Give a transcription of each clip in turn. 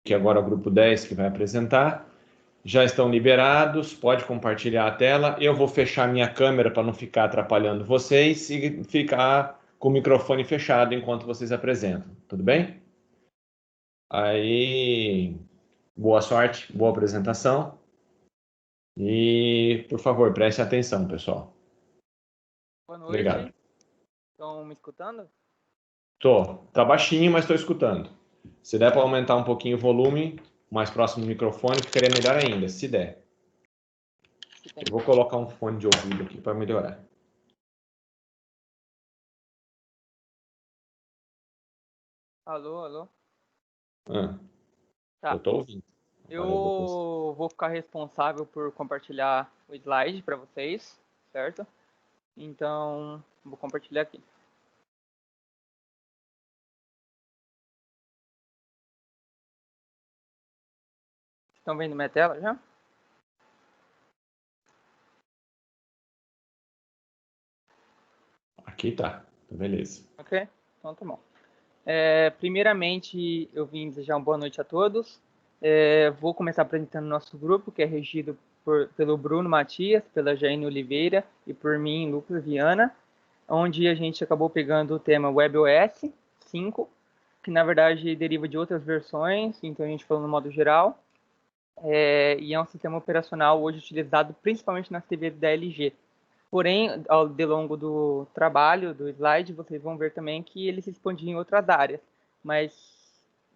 que agora é o grupo 10 que vai apresentar. Já estão liberados, pode compartilhar a tela. Eu vou fechar minha câmera para não ficar atrapalhando vocês e ficar com o microfone fechado enquanto vocês apresentam. Tudo bem? Aí, boa sorte, boa apresentação. E, por favor, preste atenção, pessoal. Boa noite. Obrigado. Estão me escutando? Tá baixinho, mas estou escutando. Se der para aumentar um pouquinho o volume, mais próximo do microfone, ficaria melhor ainda, se der. Eu vou colocar um fone de ouvido aqui para melhorar. Alô, alô? Tá. Eu estou ouvindo. Eu vou ficar responsável por compartilhar o slide para vocês, certo? Então, vou compartilhar aqui. Estão vendo minha tela já? Aqui tá, beleza. Ok, então tá bom. Primeiramente, eu vim desejar uma boa noite a todos. Vou começar apresentando nosso grupo, que é regido pelo Bruno Matias, pela Jaine Oliveira e por mim, Lucas Viana, onde a gente acabou pegando o tema WebOS 5, que na verdade deriva de outras versões, então a gente falou no modo geral, e é um sistema operacional hoje utilizado principalmente nas TVs da LG. Porém, ao longo do trabalho, do slide, vocês vão ver também que ele se expandia em outras áreas, mas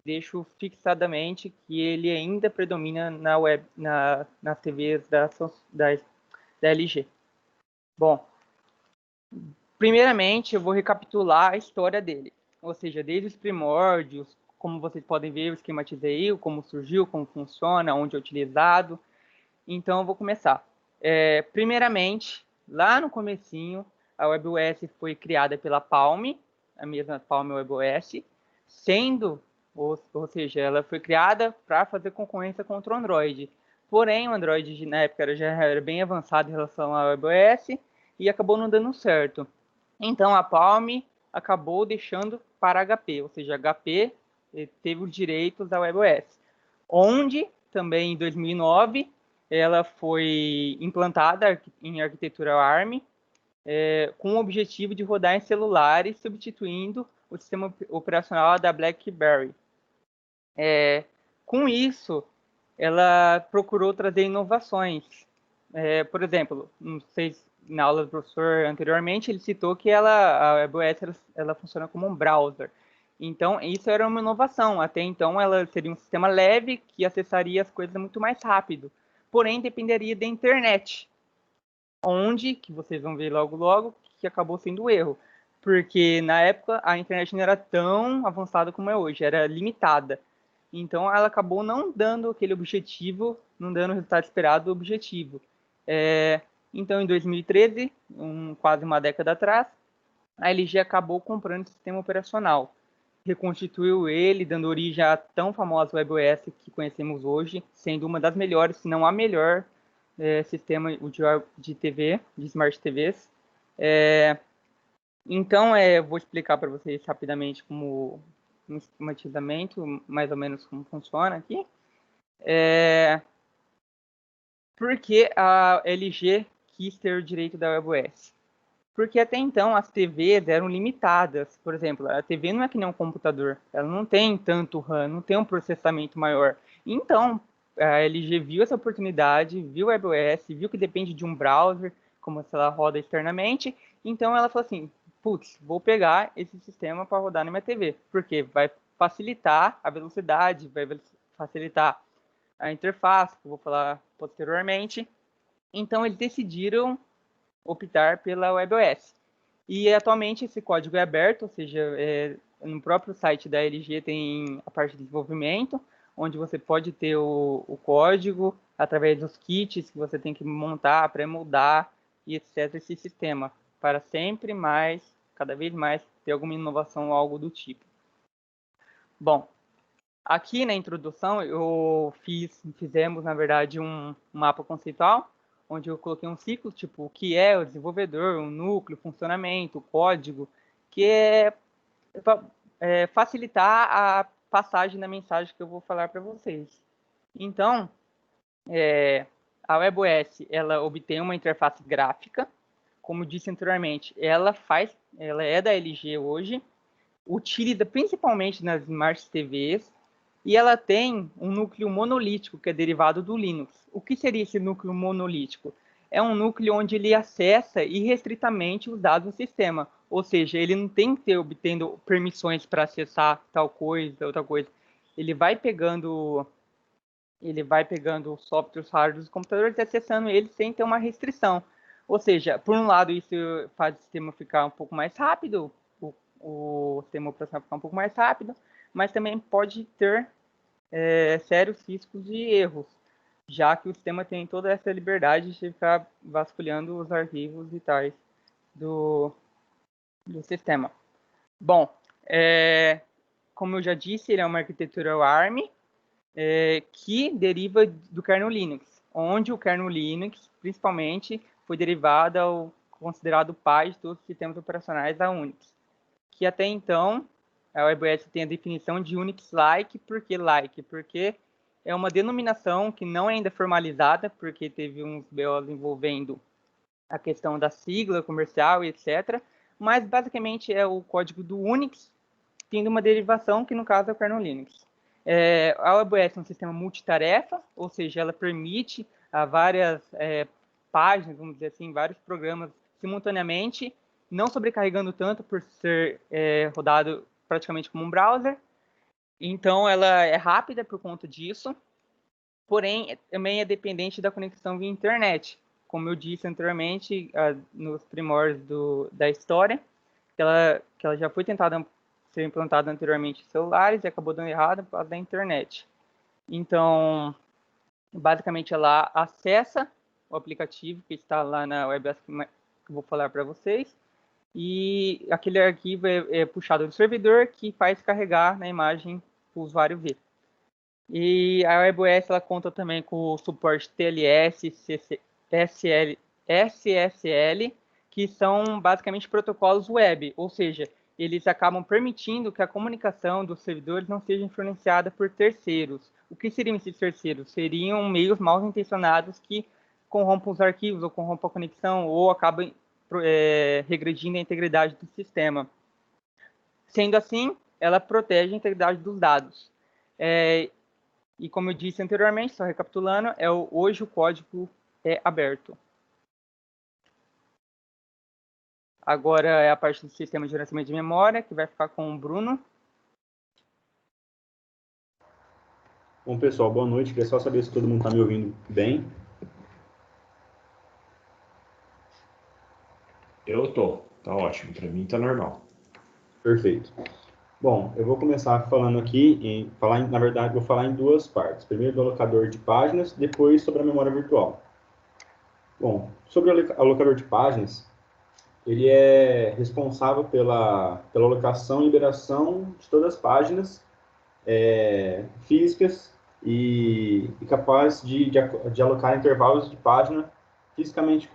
deixo fixadamente que ele ainda predomina nas TVs da LG. Bom, primeiramente eu vou recapitular a história dele, ou seja, desde os primórdios, como vocês podem ver, eu esquematizei como surgiu, como funciona, onde é utilizado. Então eu vou começar. Primeiramente, lá no comecinho, a WebOS foi criada pela Palm, a mesma Palm WebOS, ou seja, ela foi criada para fazer concorrência contra o Android. Porém, o Android na época já era bem avançado em relação à WebOS e acabou não dando certo. Então a Palm acabou deixando para HP, ou seja, HP teve os direitos da WebOS, onde também em 2009 ela foi implantada em arquitetura ARM, com o objetivo de rodar em celulares, substituindo o sistema operacional da BlackBerry. Com isso, ela procurou trazer inovações. Por exemplo, não sei se na aula do professor anteriormente, ele citou que a WebOS ela funciona como um browser. Então, isso era uma inovação. Até então, ela seria um sistema leve que acessaria as coisas muito mais rápido. Porém, dependeria da internet. Onde, que vocês vão ver logo logo, que acabou sendo o erro. Porque, na época, a internet não era tão avançada como é hoje. Era limitada. Então, ela acabou não dando aquele objetivo, não dando o resultado esperado do objetivo. Então, em 2013, quase uma década atrás, a LG acabou comprando o sistema operacional. Reconstituiu ele, dando origem à tão famosa WebOS que conhecemos hoje, sendo uma das melhores, se não a melhor, sistema de TV, de Smart TVs. Então, vou explicar para vocês rapidamente como um esquematizamento, mais ou menos como funciona aqui. Por que a LG quis ter o direito da WebOS? Porque até então as TVs eram limitadas. Por exemplo, a TV não é que nem um computador. Ela não tem tanto RAM, não tem um processamento maior. Então, a LG viu essa oportunidade, viu o WebOS, viu que depende de um browser, como se ela roda externamente. Então, ela falou assim, putz, vou pegar esse sistema para rodar na minha TV. Porque vai facilitar a velocidade, vai facilitar a interface, que eu vou falar posteriormente. Então, eles decidiram optar pela WebOS. E atualmente esse código é aberto, ou seja, no próprio site da LG tem a parte de desenvolvimento, onde você pode ter o código através dos kits que você tem que montar, pré-moldar e etc. esse sistema, para sempre mais, cada vez mais, ter alguma inovação ou algo do tipo. Bom, aqui na introdução fizemos, na verdade, um mapa conceitual, onde eu coloquei um ciclo, tipo, o que é o desenvolvedor, o núcleo, o funcionamento, o código, que é facilitar a passagem da mensagem que eu vou falar para vocês. Então, a WebOS, ela obtém uma interface gráfica, como disse anteriormente, ela é da LG hoje, utiliza principalmente nas Smart TVs, e ela tem um núcleo monolítico, que é derivado do Linux. O que seria esse núcleo monolítico? É um núcleo onde ele acessa irrestritamente os dados do sistema, ou seja, ele não tem que ter obtendo permissões para acessar tal coisa, outra coisa. Ele vai pegando softwares hardware dos computadores e acessando eles sem ter uma restrição. Ou seja, por um lado, isso faz o sistema ficar um pouco mais rápido, o sistema operacional ficar um pouco mais rápido, mas também pode ter sérios riscos de erros, já que o sistema tem toda essa liberdade de ficar vasculhando os arquivos e tais do sistema. Bom, como eu já disse, ele é uma arquitetura ARM, que deriva do kernel Linux, onde o kernel Linux, principalmente, foi derivado ao considerado pai de todos os sistemas operacionais da Unix, que até então a WebOS tem a definição de Unix-like. Por que like? Porque é uma denominação que não é ainda formalizada, porque teve uns BOs envolvendo a questão da sigla comercial e etc. Mas basicamente é o código do Unix tendo uma derivação que no caso é o kernel Linux. A WebOS é um sistema multitarefa, ou seja, ela permite a várias páginas, vamos dizer assim, vários programas simultaneamente, não sobrecarregando tanto por ser rodado praticamente como um browser. Então, ela é rápida por conta disso, porém, também é dependente da conexão via internet. Como eu disse anteriormente, nos primórdios da história, que ela já foi tentada ser implantada anteriormente em celulares e acabou dando errado por causa da internet. Então, basicamente, ela acessa o aplicativo que está lá na WebOS que eu vou falar para vocês, e aquele arquivo é puxado do servidor, que faz carregar na imagem para o usuário ver. E a WebOS ela conta também com o suporte TLS, SSL, que são basicamente protocolos web, ou seja, eles acabam permitindo que a comunicação dos servidores não seja influenciada por terceiros. O que seriam esses terceiros? Seriam meios mal intencionados que corrompam os arquivos, ou corrompam a conexão, ou acabam regredindo a integridade do sistema. Sendo assim, ela protege a integridade dos dados. E como eu disse anteriormente, só recapitulando, hoje o código é aberto. Agora é a parte do sistema de gerenciamento de memória, que vai ficar com o Bruno. Bom, pessoal, boa noite. Queria só saber se todo mundo está me ouvindo bem. Eu tô. Tá ótimo. Para mim tá normal. Perfeito. Bom, eu vou começar falando aqui, na verdade, vou falar em duas partes. Primeiro do alocador de páginas, depois sobre a memória virtual. Bom, sobre o alocador de páginas, ele é responsável pela alocação e liberação de todas as páginas físicas e capaz de alocar intervalos de página fisicamente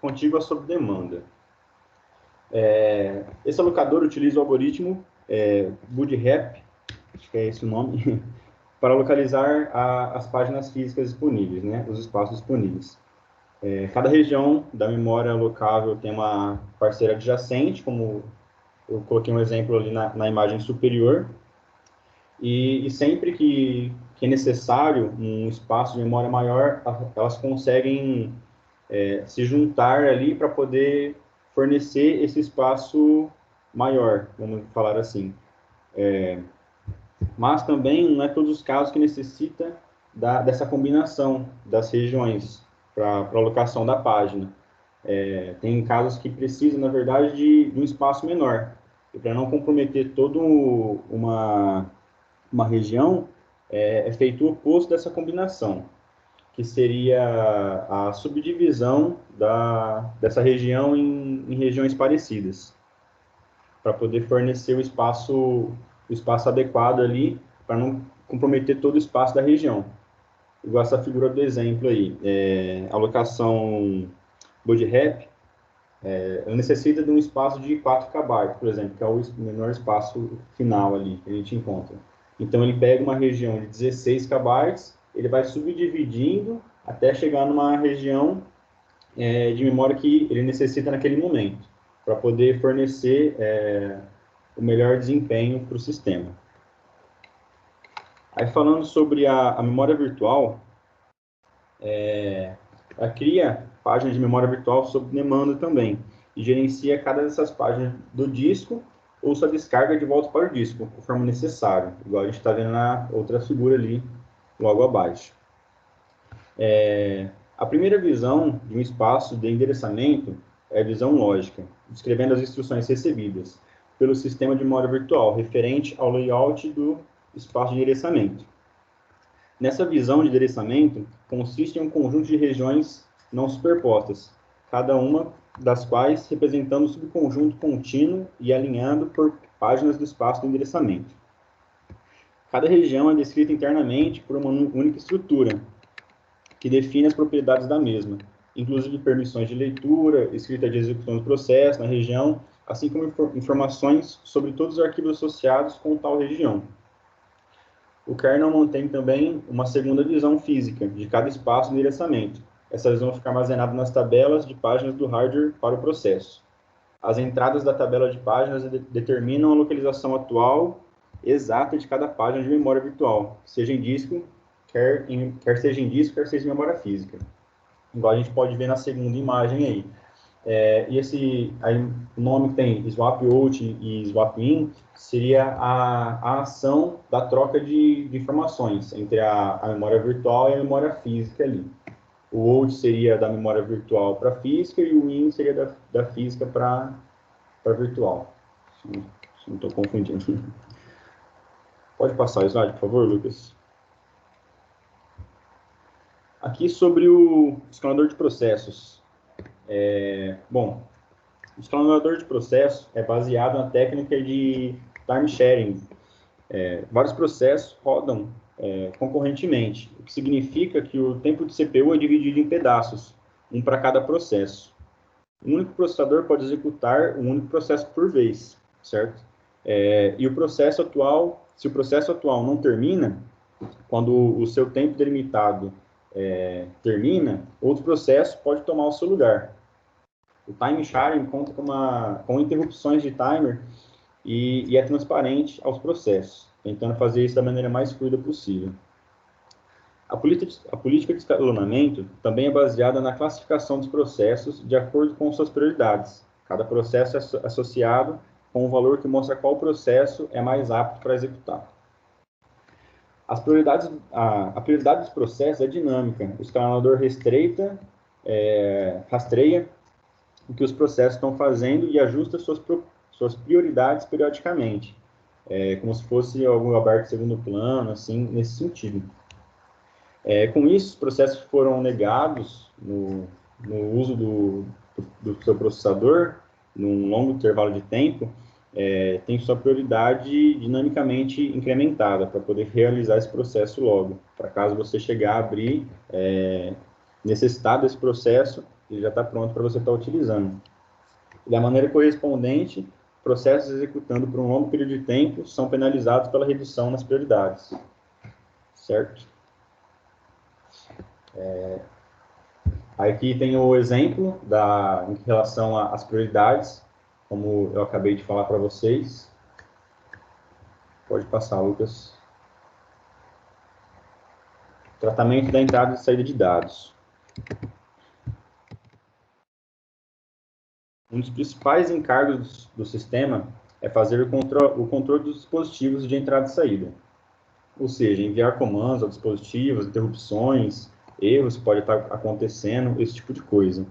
contíguas sob demanda. Esse alocador utiliza o algoritmo Bootstrap, acho que é esse o nome, para localizar as páginas físicas disponíveis, né, os espaços disponíveis. Cada região da memória locável tem uma parceira adjacente, como eu coloquei um exemplo ali na imagem superior, e sempre que é necessário um espaço de memória maior, elas conseguem se juntar ali para poder fornecer esse espaço maior, vamos falar assim. Mas também não é todos os casos que necessita dessa combinação das regiões para alocação da página. Tem casos que precisam, na verdade, de um espaço menor. E para não comprometer toda uma região, é feito o oposto dessa combinação, que seria a subdivisão dessa região em regiões parecidas, para poder fornecer o espaço adequado ali, para não comprometer todo o espaço da região. Igual essa figura do exemplo aí, alocação Bootstrap, Ela necessita de um espaço de 4 KB, por exemplo, que é o menor espaço final ali que a gente encontra. Então, ele pega uma região de 16 KB, ele vai subdividindo até chegar numa região de memória que ele necessita naquele momento, para poder fornecer o melhor desempenho para o sistema. Aí, falando sobre a memória virtual, ela cria páginas de memória virtual sob demanda também, e gerencia cada dessas páginas do disco ou sua descarga de volta para o disco, conforme necessário, igual a gente está vendo na outra figura ali, logo abaixo. A primeira visão de um espaço de endereçamento é a visão lógica, descrevendo as instruções recebidas pelo sistema de memória virtual, referente ao layout do espaço de endereçamento. Nessa visão de endereçamento, consiste em um conjunto de regiões não superpostas, cada uma das quais representando um subconjunto contínuo e alinhado por páginas do espaço de endereçamento. Cada região é descrita internamente por uma única estrutura, que define as propriedades da mesma, inclusive permissões de leitura, escrita de execução do processo na região, assim como informações sobre todos os arquivos associados com tal região. O kernel mantém também uma segunda visão física de cada espaço de endereçamento. Essa visão fica armazenada nas tabelas de páginas do hardware para o processo. As entradas da tabela de páginas determinam a localização atual exata de cada página de memória virtual, seja em disco, quer seja em disco, quer seja em memória física. Igual a gente pode ver na segunda imagem aí. E o nome que tem swap out e swap in seria a ação da troca de informações entre a memória virtual e a memória física ali. O out seria da memória virtual para física e o in seria da física para virtual. Não estou confundindo. Pode passar o slide, por favor, Lucas? Aqui sobre o escalador de processos. Bom, o escalador de processo é baseado na técnica de time sharing. Vários processos rodam concorrentemente, o que significa que o tempo de CPU é dividido em pedaços, um para cada processo. Um único processador pode executar um único processo por vez, certo? E o processo atual, se o processo atual não termina, quando o seu tempo delimitado termina, outro processo pode tomar o seu lugar. O time sharing conta com interrupções de timer e é transparente aos processos, tentando fazer isso da maneira mais fluida possível. A política de escalonamento também é baseada na classificação dos processos de acordo com suas prioridades. Cada processo é associado com um valor que mostra qual processo é mais apto para executar. A prioridade dos processos é dinâmica. O escalador rastreia o que os processos estão fazendo e ajusta suas prioridades periodicamente, como se fosse algo aberto em segundo plano, assim, nesse sentido. Com isso, os processos que foram negados no uso do seu processador, num longo intervalo de tempo, tem sua prioridade dinamicamente incrementada para poder realizar esse processo logo. Para caso você chegar a abrir, necessitar desse processo, ele já está pronto para você estar utilizando. Da maneira correspondente, processos executando por um longo período de tempo são penalizados pela redução nas prioridades. Certo? Aqui tem o exemplo em relação às prioridades, como eu acabei de falar para vocês. Pode passar, Lucas. Tratamento da entrada e saída de dados. Um dos principais encargos do sistema é fazer o controle dos dispositivos de entrada e saída. Ou seja, enviar comandos a dispositivos, interrupções, erros que podem estar acontecendo, esse tipo de coisa.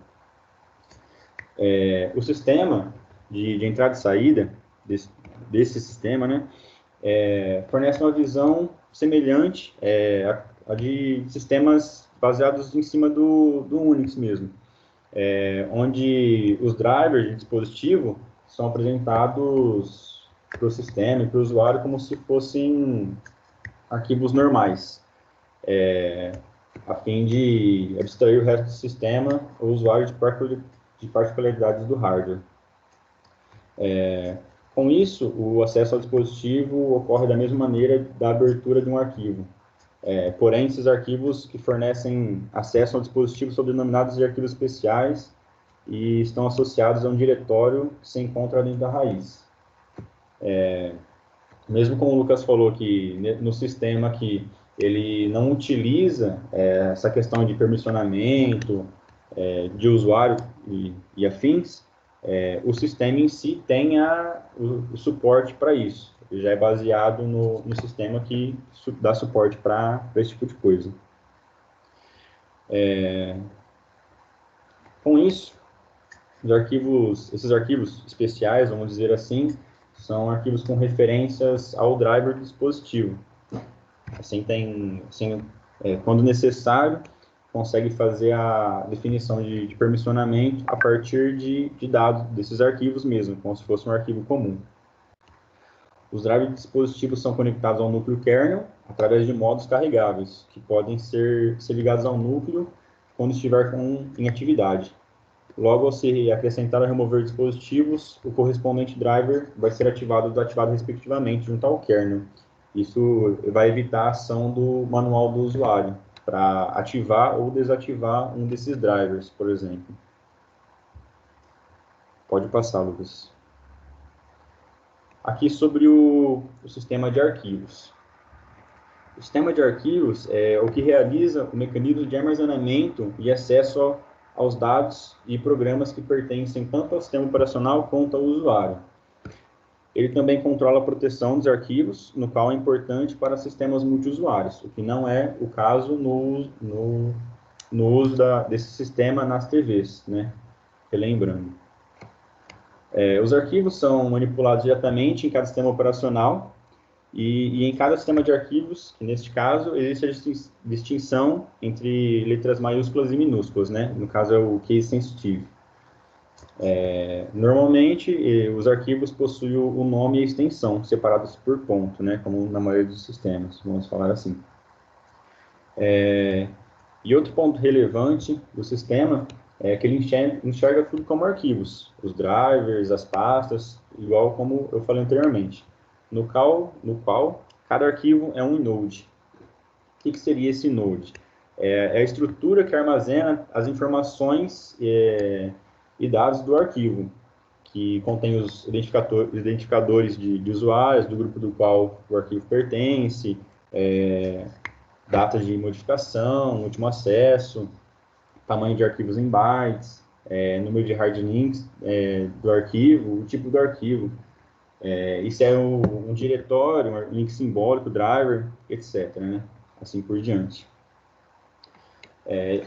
O sistema de entrada e saída desse sistema, né, fornece uma visão semelhante a de sistemas baseados em cima do Unix mesmo, onde os drivers de dispositivo são apresentados para o sistema e para o usuário como se fossem arquivos normais, a fim de abstrair o resto do sistema, o usuário de de particularidades do hardware. Com isso, o acesso ao dispositivo ocorre da mesma maneira da abertura de um arquivo. Porém, esses arquivos que fornecem acesso ao dispositivo são denominados de arquivos especiais e estão associados a um diretório que se encontra dentro da raiz. Mesmo como o Lucas falou que no sistema que ele não utiliza essa questão de permissionamento, de usuário e afins, o sistema em si tem o suporte para isso. Ele já é baseado no sistema que dá suporte para esse tipo de coisa. Com isso, esses arquivos especiais, vamos dizer assim, são arquivos com referências ao driver do dispositivo. Assim, quando necessário, consegue fazer a definição de permissionamento a partir de dados desses arquivos mesmo, como se fosse um arquivo comum. Os drivers de dispositivos são conectados ao núcleo kernel através de modos carregáveis, que podem ser ligados ao núcleo quando estiver em atividade. Logo, ao se acrescentar ou remover dispositivos, o correspondente driver vai ser ativado ou desativado respectivamente junto ao kernel. Isso vai evitar a ação do manual do usuário para ativar ou desativar um desses drivers, por exemplo. Pode passar, Lucas. Aqui sobre o sistema de arquivos. O sistema de arquivos é o que realiza o mecanismo de armazenamento e acesso aos dados e programas que pertencem tanto ao sistema operacional quanto ao usuário. Ele também controla a proteção dos arquivos, no qual é importante para sistemas multiusuários, o que não é o caso no uso desse sistema nas TVs, né? Relembrando. Os arquivos são manipulados diretamente em cada sistema operacional e em cada sistema de arquivos, que neste caso, existe a distinção entre letras maiúsculas e minúsculas, né? No caso é o case sensitive. Normalmente, os arquivos possuem o nome e a extensão, separados por ponto, né? Como na maioria dos sistemas, vamos falar assim. E outro ponto relevante do sistema é que ele enxerga tudo como arquivos, os drivers, as pastas, igual como eu falei anteriormente, no qual cada arquivo é um inode. O que seria esse inode? É a estrutura que armazena as informações e dados do arquivo, que contém os identificadores de usuários, do grupo do qual o arquivo pertence, datas de modificação, último acesso, tamanho de arquivos em bytes, número de hard links do arquivo, o tipo do arquivo, isso é um diretório, um link simbólico, driver, etc., né? Assim por diante.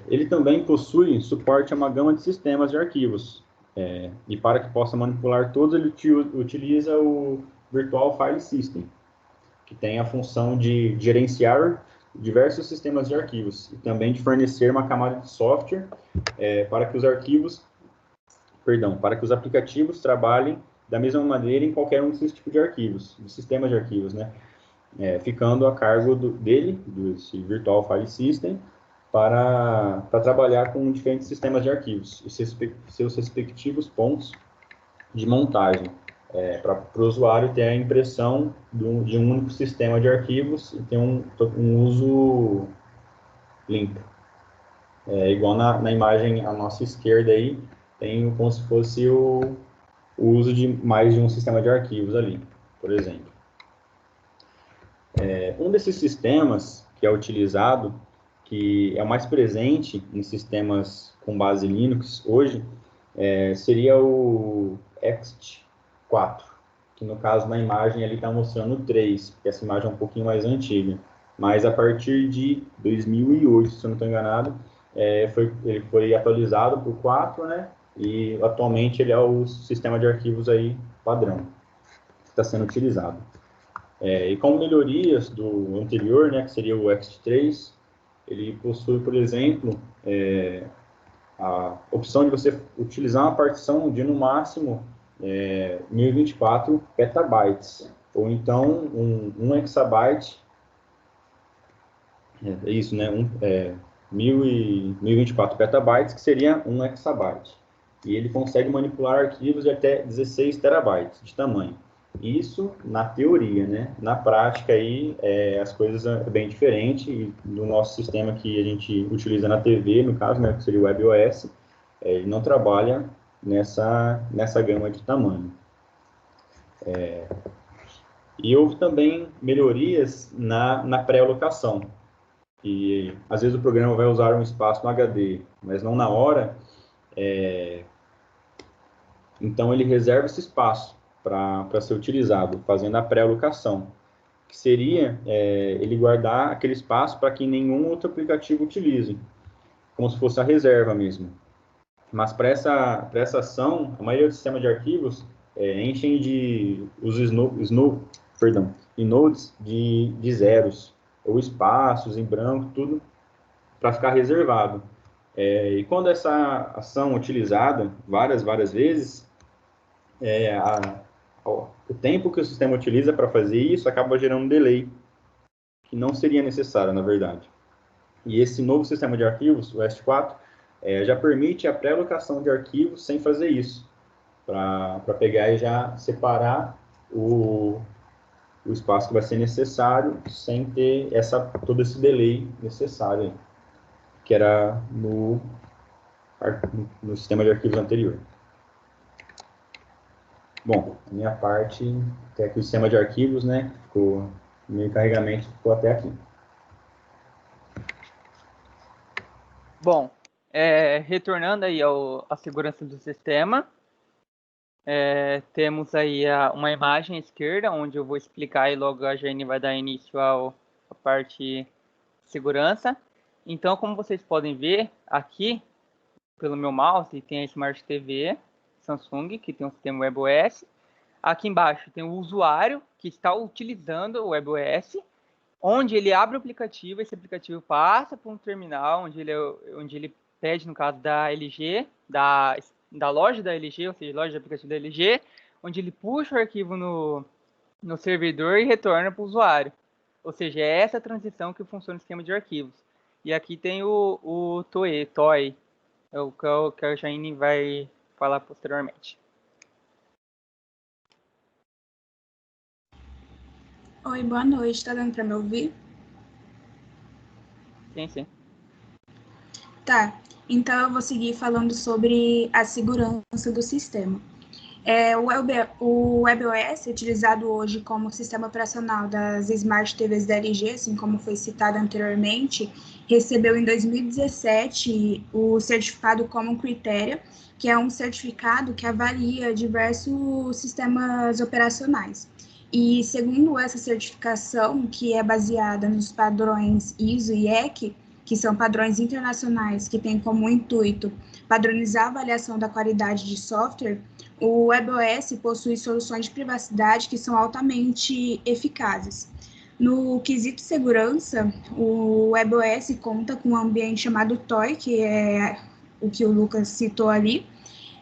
Ele também possui suporte a uma gama de sistemas de arquivos, e para que possa manipular todos, ele utiliza o Virtual File System, que tem a função de gerenciar diversos sistemas de arquivos e também de fornecer uma camada de software para que os aplicativos trabalhem da mesma maneira em qualquer um desses tipos de arquivos, de sistemas de arquivos, né? Ficando a cargo desse Virtual File System para trabalhar com diferentes sistemas de arquivos e seus respectivos pontos de montagem, para o usuário ter a impressão de um único sistema de arquivos e ter um uso limpo. Igual na imagem à nossa esquerda aí, tem como se fosse o uso de mais de um sistema de arquivos ali, por exemplo. Um desses sistemas que é utilizado, que é o mais presente em sistemas com base Linux hoje, seria o ext4, que no caso na imagem ele está mostrando o 3, porque essa imagem é um pouquinho mais antiga. Mas a partir de 2008, se eu não estou enganado, ele foi atualizado para o 4, né? E atualmente ele é o sistema de arquivos aí padrão que está sendo utilizado. E com melhorias do anterior, né, que seria o ext3, ele possui, por exemplo, a opção de você utilizar uma partição de, no máximo, 1024 petabytes, ou então um exabyte, isso, né, 1024 petabytes, que seria um exabyte. e ele consegue manipular arquivos de até 16 terabytes de tamanho. Isso na teoria, né? Na prática, aí, as coisas é bem diferente, e no nosso sistema que a gente utiliza na TV, no caso, né, que seria o WebOS, ele não trabalha nessa gama de tamanho. E houve também melhorias na pré-alocação. E às vezes o programa vai usar um espaço no HD, mas não na hora, então ele reserva esse espaço para ser utilizado, fazendo a pré-alocação, que seria ele guardar aquele espaço para que nenhum outro aplicativo utilize, como se fosse a reserva mesmo. Mas para essa ação, a maioria dos sistemas de arquivos enchem os inodes de zeros, ou espaços em branco, tudo para ficar reservado. E quando essa ação é utilizada várias vezes, o tempo que o sistema utiliza para fazer isso acaba gerando um delay, que não seria necessário, na verdade. E esse novo sistema de arquivos, o S4, já permite a pré-alocação de arquivos sem fazer isso, para pegar e já separar o espaço que vai ser necessário sem ter todo esse delay necessário, que era no sistema de arquivos anterior. Bom, a minha parte, até aqui o sistema de arquivos, né, o meu carregamento ficou até aqui. Bom, retornando aí à segurança do sistema, temos aí uma imagem à esquerda, onde eu vou explicar e logo a Jane vai dar início à parte de segurança. Então, como vocês podem ver aqui, pelo meu mouse, tem a Smart TV Samsung, que tem um sistema WebOS. Aqui embaixo tem o usuário que está utilizando o WebOS, onde ele abre o aplicativo, esse aplicativo passa para um terminal, onde ele pede, no caso da LG, da loja da LG, ou seja, loja de aplicativo da LG, onde ele puxa o arquivo no servidor e retorna para o usuário. Ou seja, é essa transição que funciona o esquema de arquivos. E aqui tem o TOI, é o que a Jane vai falar posteriormente. Oi, boa noite. Tá dando para me ouvir? Sim. Tá, então eu vou seguir falando sobre a segurança do sistema. O WebOS é utilizado hoje como sistema operacional das Smart TVs da LG, assim como foi citado anteriormente, recebeu em 2017 o certificado Common Criteria, que é um certificado que avalia diversos sistemas operacionais. E segundo essa certificação, que é baseada nos padrões ISO e EC, que são padrões internacionais que têm como intuito padronizar a avaliação da qualidade de software, o WebOS possui soluções de privacidade que são altamente eficazes. No quesito segurança, o WebOS conta com um ambiente chamado TOI, que é o que o Lucas citou ali,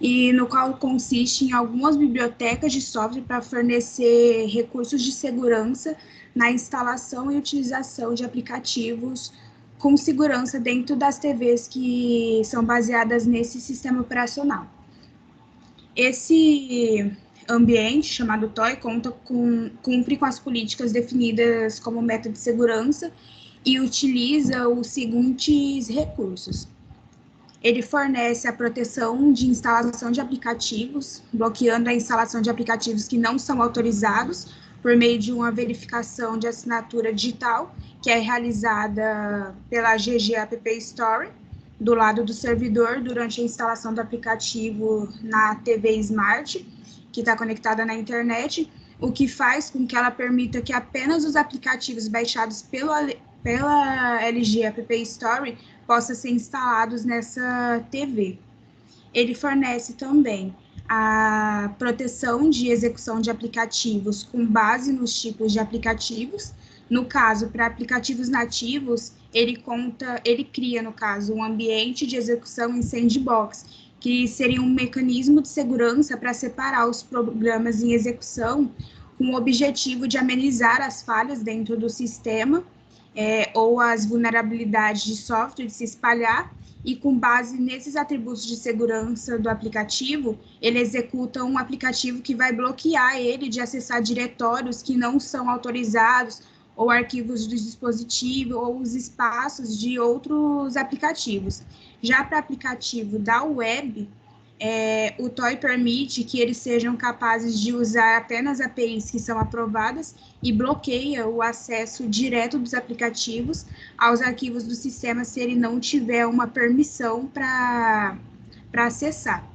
e no qual consiste em algumas bibliotecas de software para fornecer recursos de segurança na instalação e utilização de aplicativos com segurança dentro das TVs que são baseadas nesse sistema operacional. Esse ambiente, chamado TOI, cumpre com as políticas definidas como meta de segurança e utiliza os seguintes recursos. Ele fornece a proteção de instalação de aplicativos, bloqueando a instalação de aplicativos que não são autorizados por meio de uma verificação de assinatura digital, que é realizada pela GG App Store, do lado do servidor, durante a instalação do aplicativo na TV Smart, que está conectada na internet, o que faz com que ela permita que apenas os aplicativos baixados pela LG App Store possam ser instalados nessa TV. Ele fornece também a proteção de execução de aplicativos com base nos tipos de aplicativos. No caso, para aplicativos nativos, ele cria, no caso, um ambiente de execução em sandbox, que seria um mecanismo de segurança para separar os programas em execução com o objetivo de amenizar as falhas dentro do sistema ou as vulnerabilidades de software de se espalhar e com base nesses atributos de segurança do aplicativo, ele executa um aplicativo que vai bloquear ele de acessar diretórios que não são autorizados, ou arquivos do dispositivo, ou os espaços de outros aplicativos. Já para aplicativo da web, o TOI permite que eles sejam capazes de usar apenas APIs que são aprovadas e bloqueia o acesso direto dos aplicativos aos arquivos do sistema se ele não tiver uma permissão para acessar.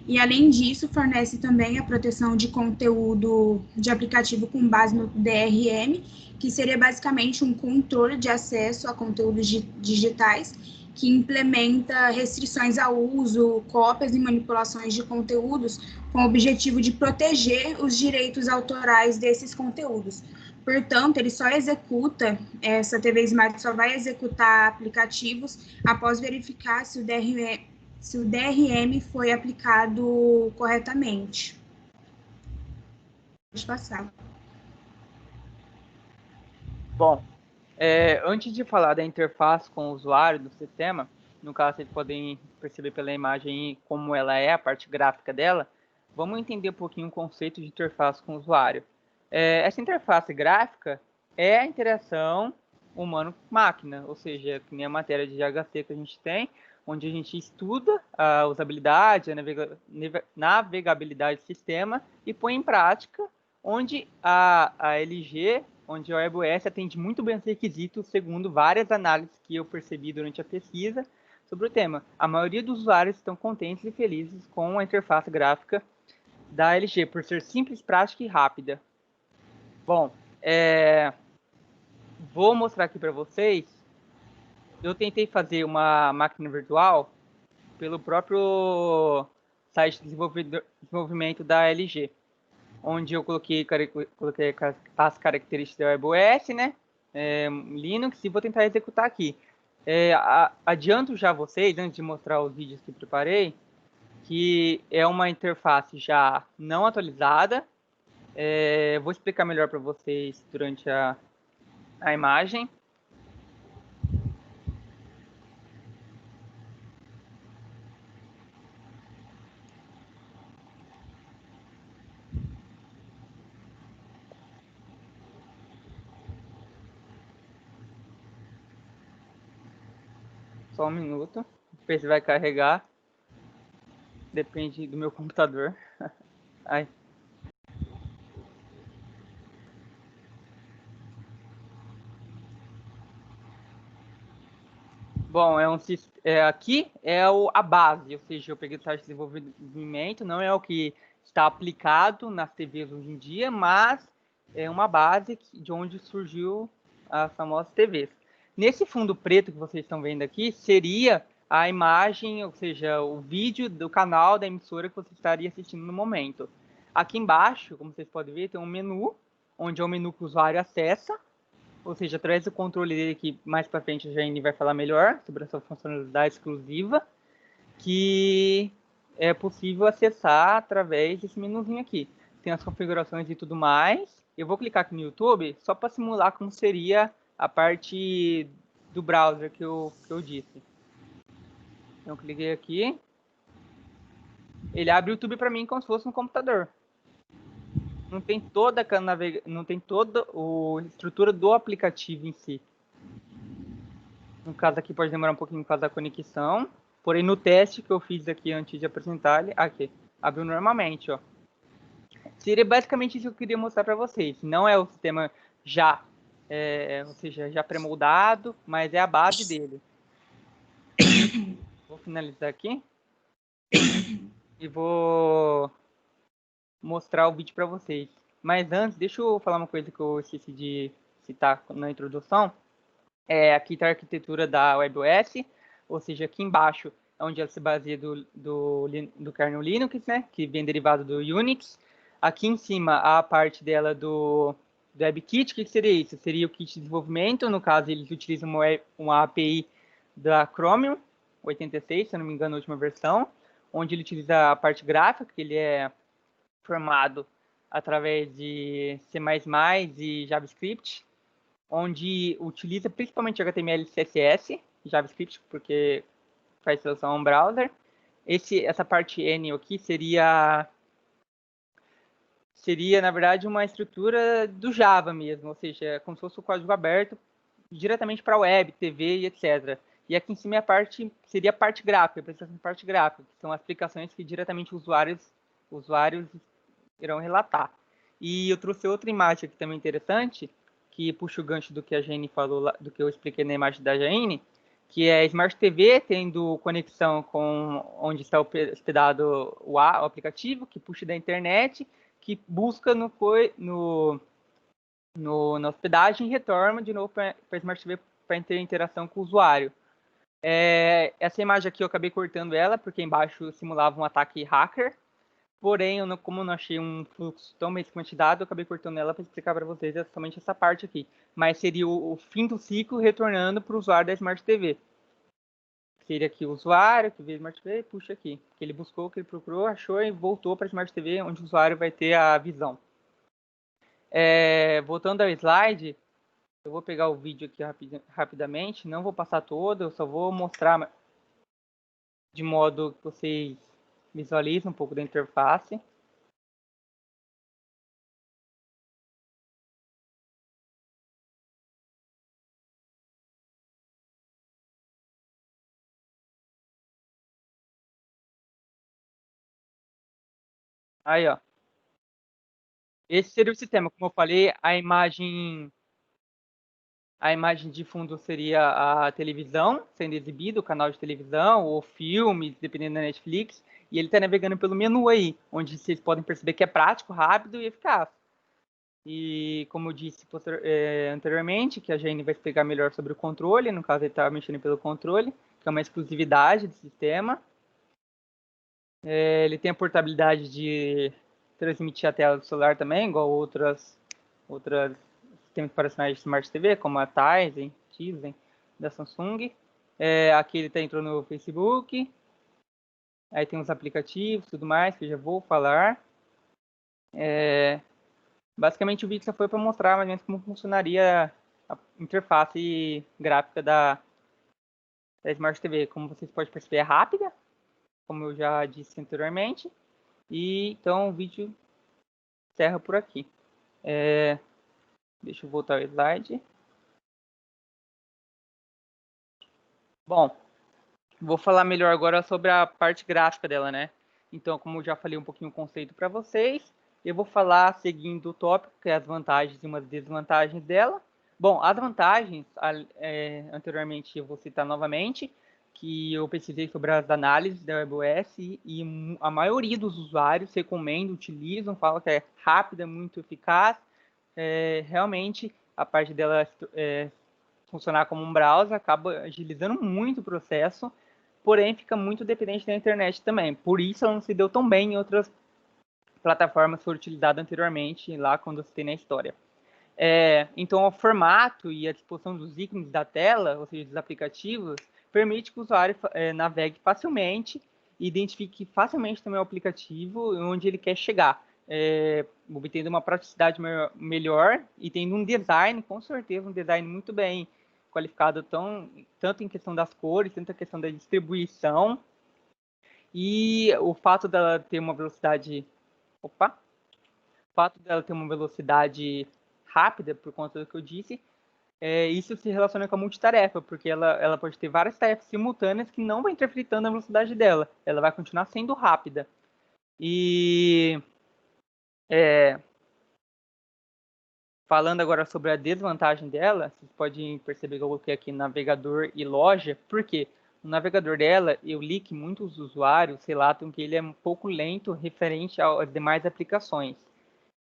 E, além disso, fornece também a proteção de conteúdo de aplicativo com base no DRM, que seria basicamente um controle de acesso a conteúdos digitais, que implementa restrições ao uso, cópias e manipulações de conteúdos, com o objetivo de proteger os direitos autorais desses conteúdos. Portanto, ele só executa, essa TV Smart só vai executar aplicativos após verificar se o DRM foi aplicado corretamente. Pode passar. Bom, antes de falar da interface com o usuário do sistema, no caso vocês podem perceber pela imagem como ela é, a parte gráfica dela, vamos entender um pouquinho o conceito de interface com o usuário. Essa interface gráfica é a interação humano-máquina, ou seja, que nem a matéria de HC que a gente tem, onde a gente estuda a usabilidade, a navegabilidade do sistema e põe em prática, onde a LG, onde a WebOS atende muito bem os requisitos, segundo várias análises que eu percebi durante a pesquisa sobre o tema. A maioria dos usuários estão contentes e felizes com a interface gráfica da LG, por ser simples, prática e rápida. Bom, vou mostrar aqui para vocês. Eu tentei fazer uma máquina virtual pelo próprio site de desenvolvimento da LG, onde eu coloquei as características da WebOS, né, Linux, e vou tentar executar aqui. Adianto já vocês, antes de mostrar os vídeos que preparei, que é uma interface já não atualizada. Vou explicar melhor para vocês durante a imagem. Só um minuto. Depois vai carregar. Depende do meu computador. Ai. Bom, aqui é a base, ou seja, eu peguei o site de desenvolvimento, não é o que está aplicado nas TVs hoje em dia, mas é uma base de onde surgiu as famosas TVs. Nesse fundo preto que vocês estão vendo aqui, seria a imagem, ou seja, o vídeo do canal da emissora que você estaria assistindo no momento. Aqui embaixo, como vocês podem ver, tem um menu, onde é o menu que o usuário acessa, ou seja, através do controle dele, que mais para frente a Jane vai falar melhor sobre essa funcionalidade exclusiva, que é possível acessar através desse menuzinho aqui. Tem as configurações e tudo mais. Eu vou clicar aqui no YouTube só para simular como seria a parte do browser que eu disse. Então, eu cliquei aqui. Ele abre o YouTube para mim como se fosse um computador. Não tem toda a estrutura do aplicativo em si. No caso aqui pode demorar um pouquinho por causa da conexão. Porém, no teste que eu fiz aqui antes de apresentar ele, aqui, abriu normalmente, ó. Seria basicamente isso que eu queria mostrar para vocês. Não é o sistema já, ou seja, já pré-moldado, mas é a base dele. Vou finalizar aqui. E vou mostrar o vídeo para vocês. Mas antes, deixa eu falar uma coisa que eu esqueci de citar na introdução. Aqui está a arquitetura da WebOS, ou seja, aqui embaixo é onde ela se baseia do kernel Linux, né, que vem derivado do Unix. Aqui em cima a parte dela do WebKit. O que seria isso? Seria o kit de desenvolvimento. No caso, eles utilizam uma API da Chromium 86, se eu não me engano, a última versão, onde ele utiliza a parte gráfica, que ele é formado através de C++ e JavaScript, onde utiliza principalmente HTML e CSS, JavaScript, porque faz instalação a um browser. Essa parte N aqui seria, na verdade, uma estrutura do Java mesmo, ou seja, como se fosse o código aberto diretamente para a web, TV e etc. E aqui em cima seria a parte gráfica, a apresentação de parte gráfica, que são aplicações que diretamente usuários irão relatar. E eu trouxe outra imagem aqui também interessante, que puxa o gancho do que a Jane falou, do que eu expliquei na imagem da Jane, que é a Smart TV tendo conexão com onde está hospedado o aplicativo, que puxa da internet, que busca na hospedagem e retorna de novo para a Smart TV para ter interação com o usuário. Essa imagem aqui eu acabei cortando ela, porque embaixo simulava um ataque hacker, porém, como eu não achei um fluxo tão bem esquematizado, eu acabei cortando ela para explicar para vocês somente essa parte aqui. Mas seria o fim do ciclo retornando para o usuário da Smart TV. Seria aqui o usuário que veio a Smart TV e puxa aqui. Que ele buscou, que ele procurou, achou e voltou para a Smart TV, onde o usuário vai ter a visão. Voltando ao slide, eu vou pegar o vídeo aqui rapidamente, não vou passar todo, eu só vou mostrar de modo que vocês visualizem um pouco da interface. Aí, ó. Esse seria o sistema, como eu falei, a imagem de fundo seria a televisão sendo exibida, o canal de televisão, ou filmes, dependendo da Netflix, e ele está navegando pelo menu aí, onde vocês podem perceber que é prático, rápido e eficaz. E como eu disse anteriormente, que a Jane vai explicar melhor sobre o controle, no caso ele está mexendo pelo controle, que é uma exclusividade do sistema. Ele tem a portabilidade de transmitir a tela do celular também, igual outras sistemas operacionais de Smart TV, como a Tizen, da Samsung. Aqui ele entrou no Facebook. Aí tem os aplicativos e tudo mais, que eu já vou falar. Basicamente o vídeo só foi para mostrar mais ou menos como funcionaria a interface gráfica da Smart TV. Como vocês podem perceber, é rápida, como eu já disse anteriormente. E então o vídeo encerra por aqui. Deixa eu voltar ao slide. Bom, vou falar melhor agora sobre a parte gráfica dela, né? Então, como eu já falei um pouquinho o conceito para vocês, eu vou falar seguindo o tópico, que é as vantagens e umas desvantagens dela. Bom, as vantagens, anteriormente eu vou citar novamente, que eu pesquisei sobre as análises da WebOS e a maioria dos usuários recomendam, utilizam, falam que é rápida, muito eficaz. Realmente, a parte dela funcionar como um browser acaba agilizando muito o processo, porém fica muito dependente da internet também. Por isso ela não se deu tão bem em outras plataformas que foram utilizadas anteriormente, lá quando eu citei na história. Então, o formato e a disposição dos ícones da tela, ou seja, dos aplicativos, permite que o usuário navegue facilmente e identifique facilmente também o aplicativo onde ele quer chegar, obtendo uma praticidade melhor e tendo um design, com certeza, um design muito bem qualificado, tanto em questão das cores, tanto em questão da distribuição. E o fato dela ter uma velocidade... o fato dela ter uma velocidade rápida, por conta do que eu disse, isso se relaciona com a multitarefa, porque ela pode ter várias tarefas simultâneas que não vai interferir tanto na velocidade dela. Ela vai continuar sendo rápida. E... falando agora sobre a desvantagem dela, vocês podem perceber que eu coloquei aqui navegador e loja, porque o navegador dela, eu li que muitos usuários relatam que ele é um pouco lento referente às demais aplicações.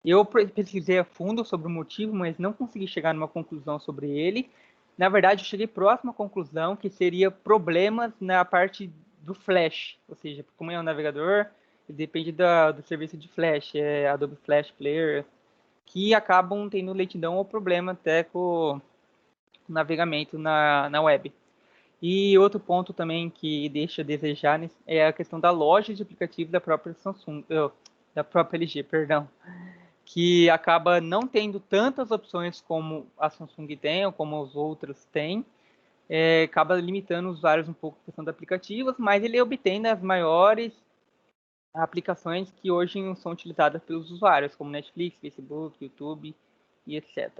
Eu pesquisei a fundo sobre o motivo, mas não consegui chegar numa conclusão sobre ele. Na verdade, eu cheguei próximo à conclusão que seria problemas na parte do Flash, ou seja, como é um navegador, depende do serviço de Flash, Adobe Flash Player, que acabam tendo lentidão ou problema até com o navegamento na web. E outro ponto também que deixa a desejar é a questão da loja de aplicativos da própria da própria LG, perdão, que acaba não tendo tantas opções como a Samsung tem ou como os outros têm. acaba limitando os usuários um pouco a questão de aplicativos, mas ele obtém as maiores aplicações que hoje são utilizadas pelos usuários, como Netflix, Facebook, YouTube e etc.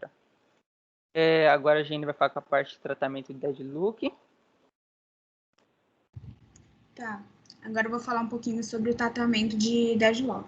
Agora a gente vai falar com a parte de tratamento de deadlock. Tá, agora eu vou falar um pouquinho sobre o tratamento de deadlock.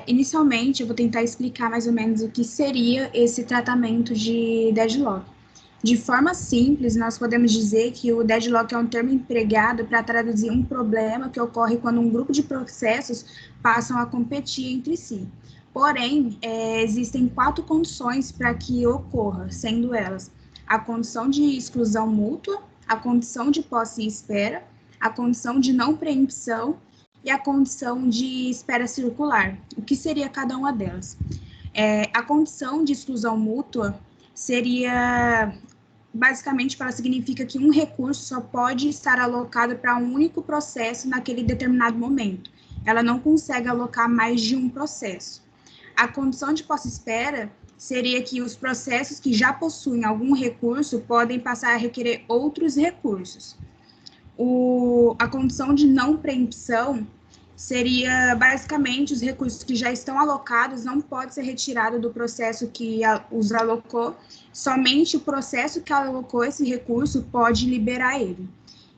Inicialmente, eu vou tentar explicar mais ou menos o que seria esse tratamento de deadlock. De forma simples, nós podemos dizer que o deadlock é um termo empregado para traduzir um problema que ocorre quando um grupo de processos passam a competir entre si. Porém, existem 4 condições para que ocorra, sendo elas a condição de exclusão mútua, a condição de posse e espera, a condição de não preempção e a condição de espera circular. O que seria cada uma delas? A condição de exclusão mútua seria, basicamente, ela significa que um recurso só pode estar alocado para um único processo naquele determinado momento. Ela não consegue alocar mais de um processo. A condição de posse-espera seria que os processos que já possuem algum recurso podem passar a requerer outros recursos. A condição de não preempção seria, basicamente, os recursos que já estão alocados não podem ser retirados do processo que os alocou, somente o processo que alocou esse recurso pode liberar ele.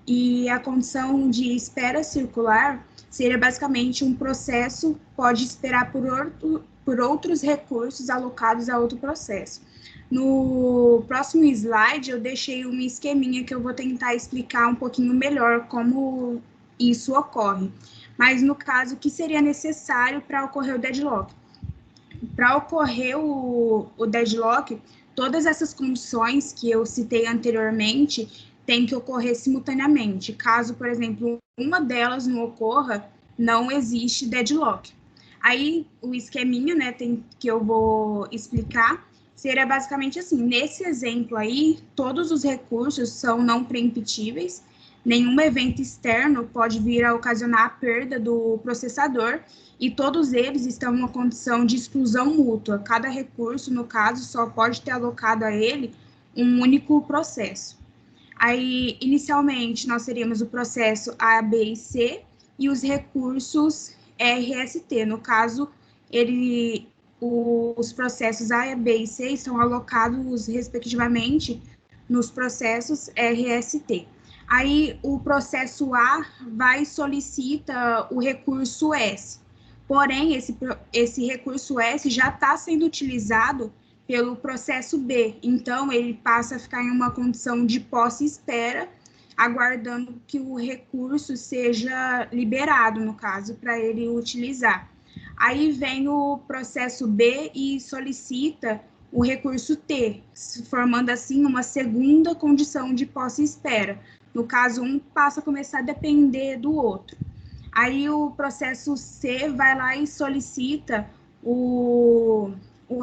E a condição de espera circular seria, basicamente, um processo pode esperar por outros recursos alocados a outro processo. No próximo slide, eu deixei um esqueminha que eu vou tentar explicar um pouquinho melhor como isso ocorre. Mas, no caso, o que seria necessário para ocorrer o deadlock? Para ocorrer o deadlock, todas essas condições que eu citei anteriormente têm que ocorrer simultaneamente. Caso, por exemplo, uma delas não ocorra, não existe deadlock. Aí, o esqueminha, né, que eu vou explicar, seria basicamente assim: nesse exemplo aí, todos os recursos são não preemptíveis, nenhum evento externo pode vir a ocasionar a perda do processador e todos eles estão em uma condição de exclusão mútua. Cada recurso, no caso, só pode ter alocado a ele um único processo. Aí, inicialmente, nós teríamos o processo A, B e C e os recursos RST. No caso, os processos A, B e C estão alocados, respectivamente, nos processos RST. Aí, o processo A vai e solicita o recurso S. Porém, esse recurso S já está sendo utilizado pelo processo B. Então, ele passa a ficar em uma condição de posse e espera, aguardando que o recurso seja liberado, no caso, para ele utilizar. Aí vem o processo B e solicita o recurso T, formando assim uma segunda condição de posse e espera. No caso, um passa a começar a depender do outro. Aí o processo C vai lá e solicita o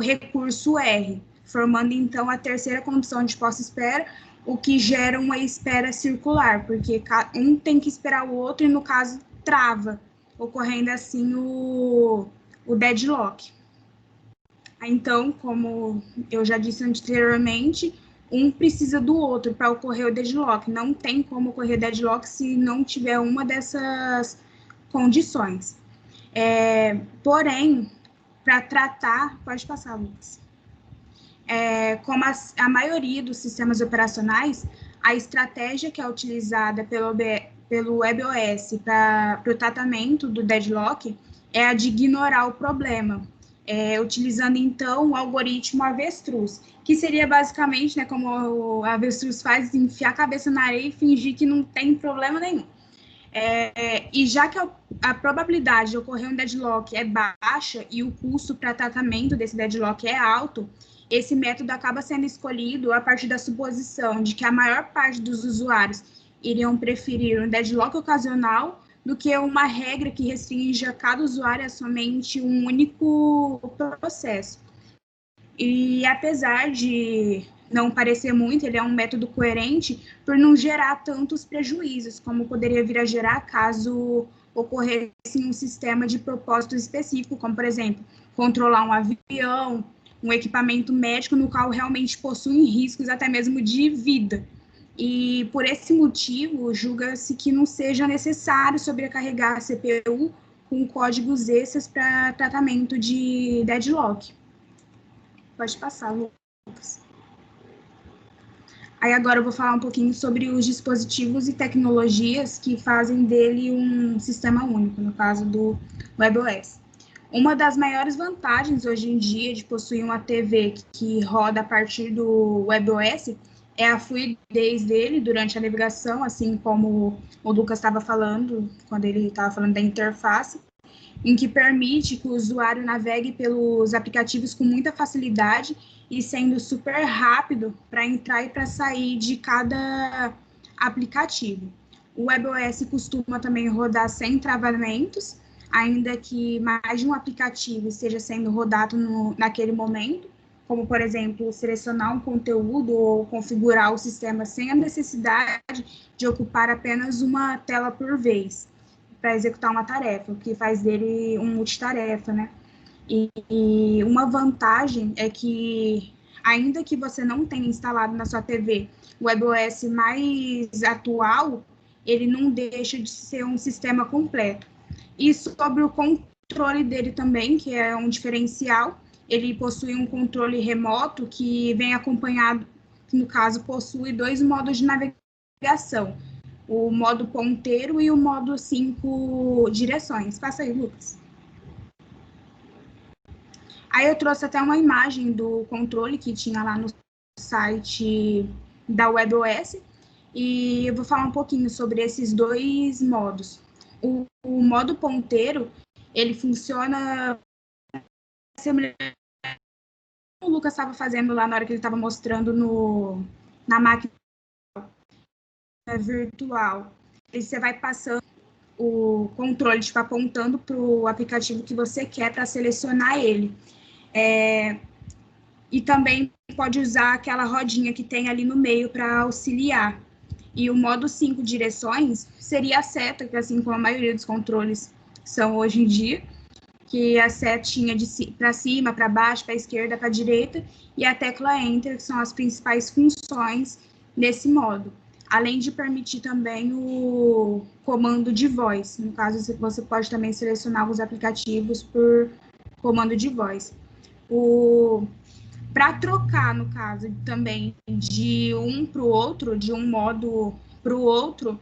recurso R, formando então a terceira condição de posse e espera, o que gera uma espera circular, porque um tem que esperar o outro e, no caso, trava, ocorrendo assim o deadlock. Então, como eu já disse anteriormente, um precisa do outro para ocorrer o deadlock. Não tem como ocorrer deadlock se não tiver uma dessas condições. Porém, para tratar... Pode passar, Lucas. Como a maioria dos sistemas operacionais, a estratégia que é utilizada pelo WebOS para o tratamento do deadlock é a de ignorar o problema, utilizando, então, o algoritmo avestruz, que seria basicamente, né, como o avestruz faz, enfiar a cabeça na areia e fingir que não tem problema nenhum. E já que a probabilidade de ocorrer um deadlock é baixa e o custo para tratamento desse deadlock é alto, esse método acaba sendo escolhido a partir da suposição de que a maior parte dos usuários iriam preferir um deadlock ocasional do que uma regra que restringe a cada usuário a somente um único processo. E apesar de não parecer muito, ele é um método coerente por não gerar tantos prejuízos como poderia vir a gerar caso ocorresse um sistema de propósito específico, como, por exemplo, controlar um avião, um equipamento médico no qual realmente possuem riscos até mesmo de vida. E por esse motivo, julga-se que não seja necessário sobrecarregar a CPU com códigos extras para tratamento de deadlock. Pode passar, Lucas. Aí agora eu vou falar um pouquinho sobre os dispositivos e tecnologias que fazem dele um sistema único, no caso do WebOS. Uma das maiores vantagens hoje em dia de possuir uma TV que roda a partir do WebOS é a fluidez dele durante a navegação, assim como o Lucas estava falando, quando ele estava falando da interface, em que permite que o usuário navegue pelos aplicativos com muita facilidade e sendo super rápido para entrar e para sair de cada aplicativo. O WebOS costuma também rodar sem travamentos, ainda que mais de um aplicativo esteja sendo rodado naquele momento, como, por exemplo, selecionar um conteúdo ou configurar o sistema sem a necessidade de ocupar apenas uma tela por vez para executar uma tarefa, o que faz dele um multitarefa, né? E uma vantagem é que, ainda que você não tenha instalado na sua TV o WebOS mais atual, ele não deixa de ser um sistema completo. E sobre o controle dele também, que é um diferencial, ele possui um controle remoto que vem acompanhado, que no caso possui 2 modos de navegação, o modo ponteiro e o modo 5 direções. Passa aí, Lucas. Aí eu trouxe até uma imagem do controle que tinha lá no site da WebOS, e eu vou falar um pouquinho sobre esses 2 modos. O modo ponteiro, ele funciona semelhante ao que o Lucas estava fazendo lá na hora que ele estava mostrando na máquina virtual. E você vai passando o controle, tipo, apontando para o aplicativo que você quer para selecionar ele. E também pode usar aquela rodinha que tem ali no meio para auxiliar. E o modo 5 direções seria a seta, que assim como a maioria dos controles são hoje em dia, que a setinha para cima, para baixo, para esquerda, para direita, e a tecla Enter, que são as principais funções nesse modo. Além de permitir também o comando de voz. No caso, você pode também selecionar os aplicativos por comando de voz. Para trocar, no caso, também de um para o outro, de um modo para o outro,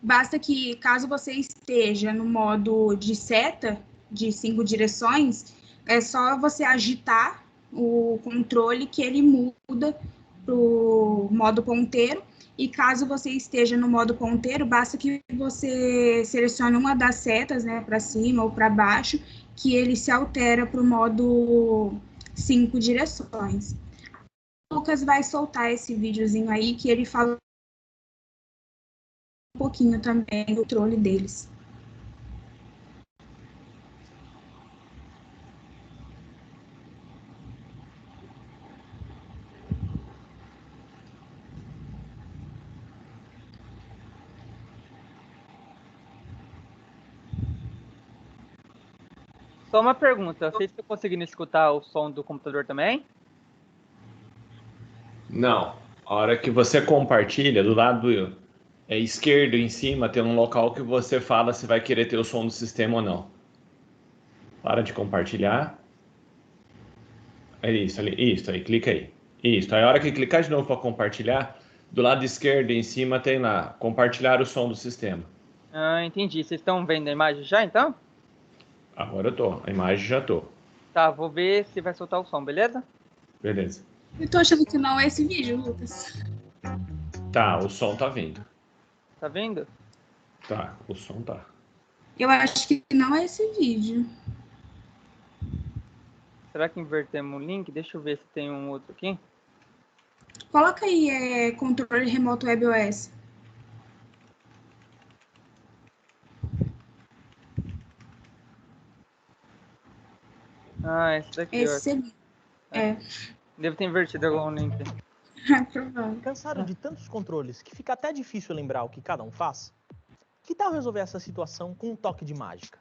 basta que, caso você esteja no modo de seta, de 5 direções, é só você agitar o controle que ele muda para o modo ponteiro. E caso você esteja no modo ponteiro, basta que você selecione uma das setas, né, para cima ou para baixo, que ele se altera para o modo 5 direções. O Lucas vai soltar esse videozinho aí que ele fala um pouquinho também do controle deles. Só uma pergunta, vocês estão conseguindo escutar o som do computador também? Não. A hora que você compartilha, do lado esquerdo em cima, tem um local que você fala se vai querer ter o som do sistema ou não. Para de compartilhar. É isso ali. Isso aí, clica aí. Isso. Aí a hora que clicar de novo para compartilhar, do lado esquerdo em cima tem lá, compartilhar o som do sistema. Ah, entendi. Vocês estão vendo a imagem já, então? Agora eu tô. A imagem já tô. Tá, vou ver se vai soltar o som, beleza? Beleza. Eu tô achando que não é esse vídeo, Lucas. Tá, o som tá vindo. Tá vendo? Tá, o som tá. Eu acho que não é esse vídeo. Será que invertemos o link? Deixa eu ver se tem um outro aqui. Coloca aí, controle remoto WebOS. Ah, esse daqui, Esse ó. seria. É. Devo ter invertido algum link. É provável. Cansaram de tantos controles que fica até difícil lembrar o que cada um faz? Que tal resolver essa situação com um toque de mágica?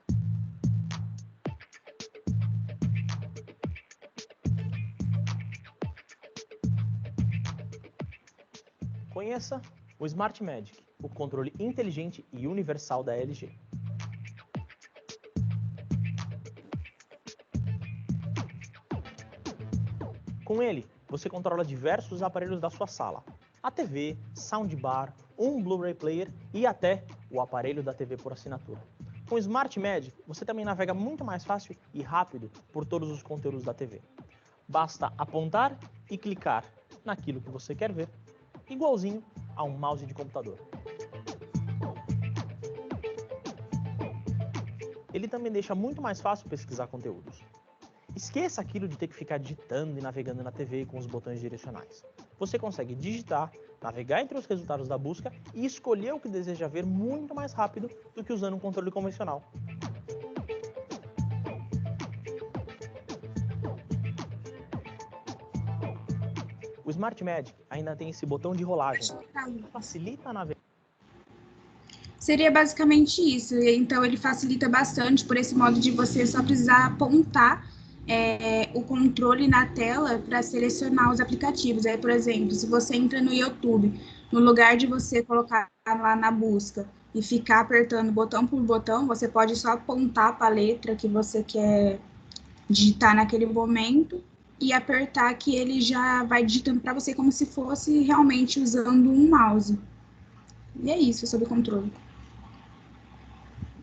Conheça o Smart Magic, o controle inteligente e universal da LG. Com ele, você controla diversos aparelhos da sua sala. A TV, soundbar, um Blu-ray player e até o aparelho da TV por assinatura. Com o Smart Magic, você também navega muito mais fácil e rápido por todos os conteúdos da TV. Basta apontar e clicar naquilo que você quer ver, igualzinho a um mouse de computador. Ele também deixa muito mais fácil pesquisar conteúdos. Esqueça aquilo de ter que ficar digitando e navegando na TV com os botões direcionais. Você consegue digitar, navegar entre os resultados da busca e escolher o que deseja ver muito mais rápido do que usando um controle convencional. O Smart Magic ainda tem esse botão de rolagem, que facilita a navegação. Seria basicamente isso. Então, ele facilita bastante por esse modo de você só precisar apontar o controle na tela para selecionar os aplicativos. Aí, por exemplo, se você entra no YouTube, no lugar de você colocar lá na busca e ficar apertando botão por botão, você pode só apontar para a letra que você quer digitar naquele momento e apertar que ele já vai digitando para você como se fosse realmente usando um mouse. E é isso sobre o controle.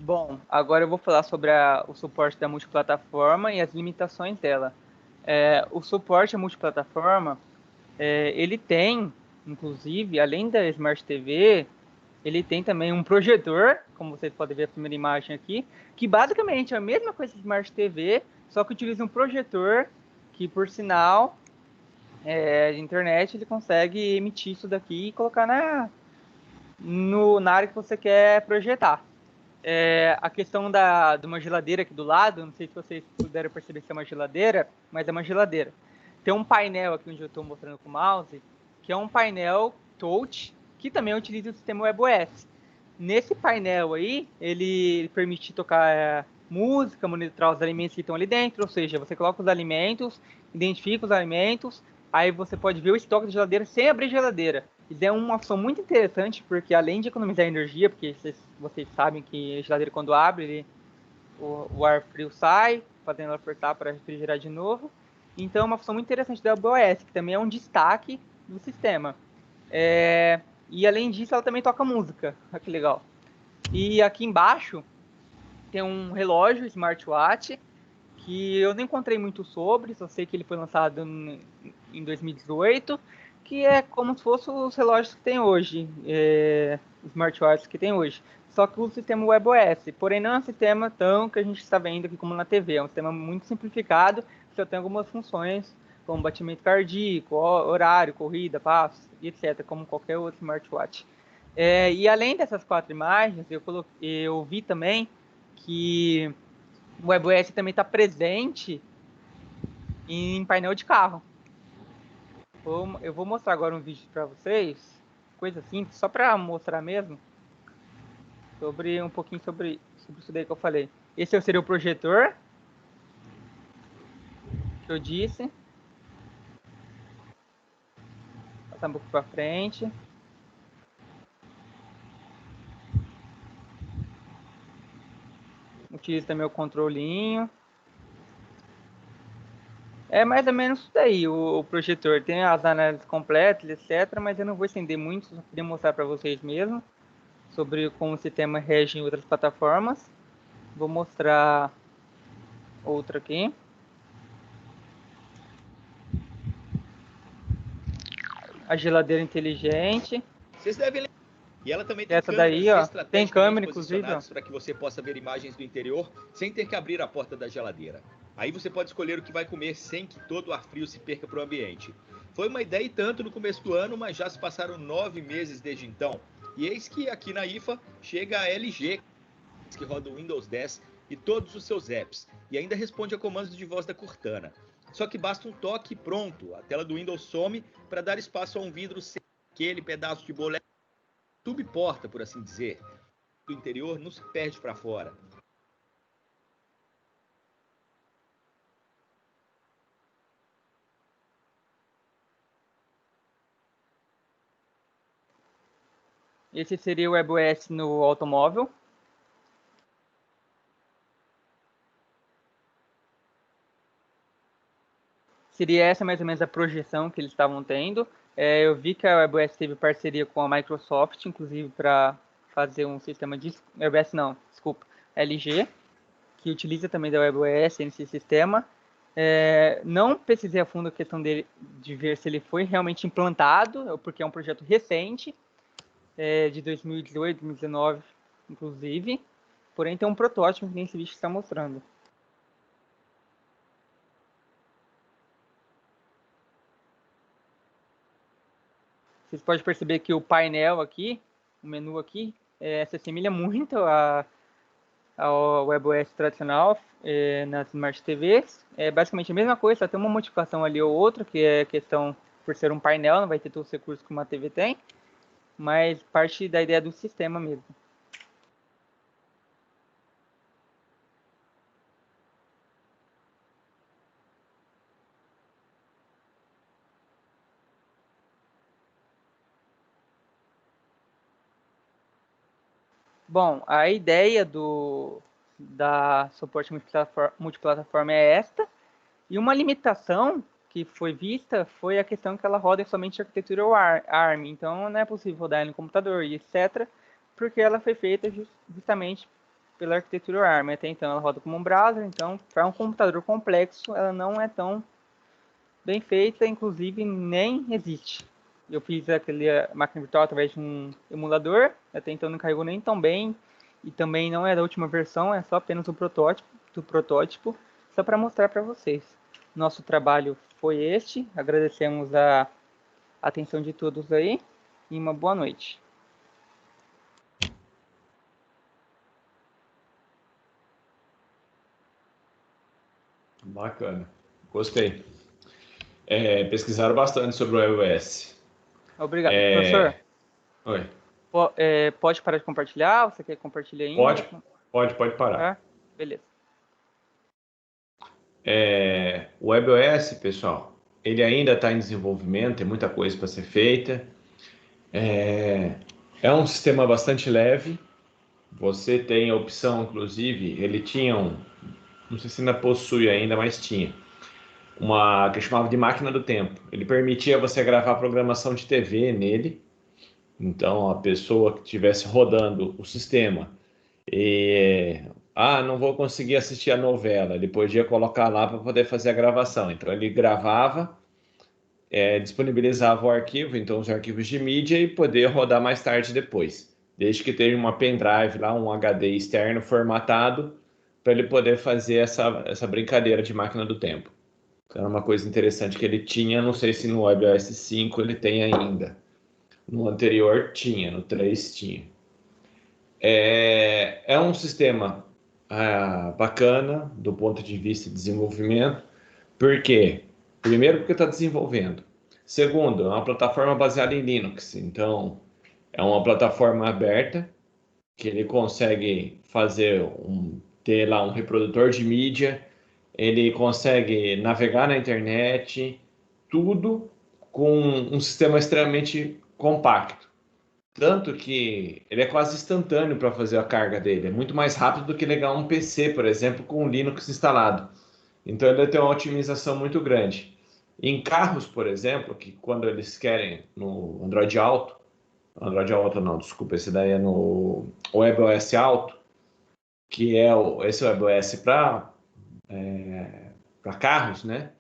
Bom, agora eu vou falar sobre o suporte da multiplataforma e as limitações dela. O suporte à multiplataforma, ele tem, inclusive, além da Smart TV, ele tem também um projetor, como vocês podem ver a primeira imagem aqui, que basicamente é a mesma coisa que Smart TV, só que utiliza um projetor que, por sinal, de internet, ele consegue emitir isso daqui e colocar na área que você quer projetar. A questão de uma geladeira aqui do lado, não sei se vocês puderam perceber se é uma geladeira, mas é uma geladeira. Tem um painel aqui onde eu estou mostrando com o mouse, que é um painel touch, que também utiliza o sistema WebOS. Nesse painel aí, ele permite tocar música, monitorar os alimentos que estão ali dentro, ou seja, você coloca os alimentos, identifica os alimentos, aí você pode ver o estoque da geladeira sem abrir a geladeira. Isso é uma opção muito interessante, porque além de economizar energia, porque vocês sabem que a geladeira quando abre, o ar frio sai, fazendo ela apertar para refrigerar de novo. Então é uma opção muito interessante da WebOS, que também é um destaque do sistema. E além disso, ela também toca música. Olha que legal. E aqui embaixo tem um relógio smartwatch, que eu não encontrei muito sobre, só sei que ele foi lançado em 2018, que é como se fossem os relógios que tem hoje, os smartwatches que tem hoje, só que o sistema WebOS, porém não é um sistema tão que a gente está vendo aqui como na TV, é um sistema muito simplificado, que só tem algumas funções, como batimento cardíaco, horário, corrida, passos, etc., como qualquer outro smartwatch. E além dessas 4 imagens, eu vi também que o WebOS também está presente em painel de carro. Eu vou mostrar agora um vídeo para vocês, coisa simples, só para mostrar mesmo, um pouquinho sobre isso daí que eu falei. Esse seria o projetor, que eu disse. Vou passar um pouco para frente. Utilizo também o controlinho. É mais ou menos isso daí, o projetor. Tem as análises completas, etc. Mas eu não vou estender muito, só queria mostrar para vocês mesmo sobre como o sistema rege em outras plataformas. Vou mostrar outra aqui. A geladeira inteligente. Vocês devem lembrar. E ela também tem Essa daí, ó, tem câmera, inclusive, para que você possa ver imagens do interior sem ter que abrir a porta da geladeira. Aí você pode escolher o que vai comer sem que todo o ar frio se perca para o ambiente. Foi uma ideia e tanto no começo do ano, mas já se passaram 9 meses desde então. E eis que aqui na IFA chega a LG, que roda o Windows 10 e todos os seus apps, e ainda responde a comandos de voz da Cortana. Só que basta um toque e pronto, a tela do Windows some para dar espaço a um vidro sem aquele pedaço de bolé subporta, por assim dizer. O interior não se perde para fora. Esse seria o WebOS no automóvel. Seria essa mais ou menos a projeção que eles estavam tendo. Eu vi que a WebOS teve parceria com a Microsoft, inclusive para fazer um sistema de... WebOS não, desculpa, LG, que utiliza também da WebOS nesse sistema. Não pesquisei a fundo a questão dele, de ver se ele foi realmente implantado, porque é um projeto recente, de 2018, 2019, inclusive. Porém, tem um protótipo que nesse vídeo está mostrando. Vocês podem perceber que o painel aqui, o menu aqui, se assemelha muito ao WebOS tradicional nas Smart TVs. É basicamente a mesma coisa, só tem uma modificação ali ou outra, que é a questão, por ser um painel, não vai ter todos os recursos que uma TV tem, mas parte da ideia do sistema mesmo. Bom, a ideia da suporte multiplataforma é esta, e uma limitação que foi vista foi a questão que ela roda somente em arquitetura ARM, então não é possível rodar no computador e etc, porque ela foi feita justamente pela arquitetura ARM. Até então ela roda como um browser, então para um computador complexo ela não é tão bem feita, inclusive nem existe. Eu fiz aquele máquina virtual através de um emulador, até então não carregou nem tão bem, e também não é da última versão, é só apenas o protótipo, só para mostrar para vocês. Nosso trabalho foi este, agradecemos a atenção de todos aí, e uma boa noite. Bacana, gostei. Pesquisaram bastante sobre o WebOS. Obrigado. Professor, Oi. pode parar de compartilhar? Você quer compartilhar ainda? Pode parar. Beleza. O WebOS, pessoal, ele ainda está em desenvolvimento, tem muita coisa para ser feita. É um sistema bastante leve. Você tem a opção, inclusive, ele tinha não sei se ainda possui ainda, mas tinha uma que chamava de máquina do tempo. Ele permitia você gravar programação de TV nele. Então, a pessoa que estivesse rodando o sistema não vou conseguir assistir a novela, ele podia colocar lá para poder fazer a gravação. Então, ele gravava, disponibilizava o arquivo, então os arquivos de mídia, e poder rodar mais tarde depois, desde que tenha uma pendrive lá, um HD externo formatado, para ele poder fazer essa brincadeira de máquina do tempo. Então, era uma coisa interessante que ele tinha, não sei se no WebOS 5 ele tem ainda. No anterior tinha, no 3 tinha. É um sistema bacana do ponto de vista de desenvolvimento. Por quê? Primeiro, porque está desenvolvendo. Segundo, é uma plataforma baseada em Linux. Então, é uma plataforma aberta que ele consegue ter lá um reprodutor de mídia, ele consegue navegar na internet, tudo com um sistema extremamente compacto. Tanto que ele é quase instantâneo para fazer a carga dele. É muito mais rápido do que ligar um PC, por exemplo, com o Linux instalado. Então ele tem uma otimização muito grande. Em carros, por exemplo, que quando eles querem no Android Auto não, desculpa, esse daí é no WebOS Auto, que é esse WebOS para carros, né?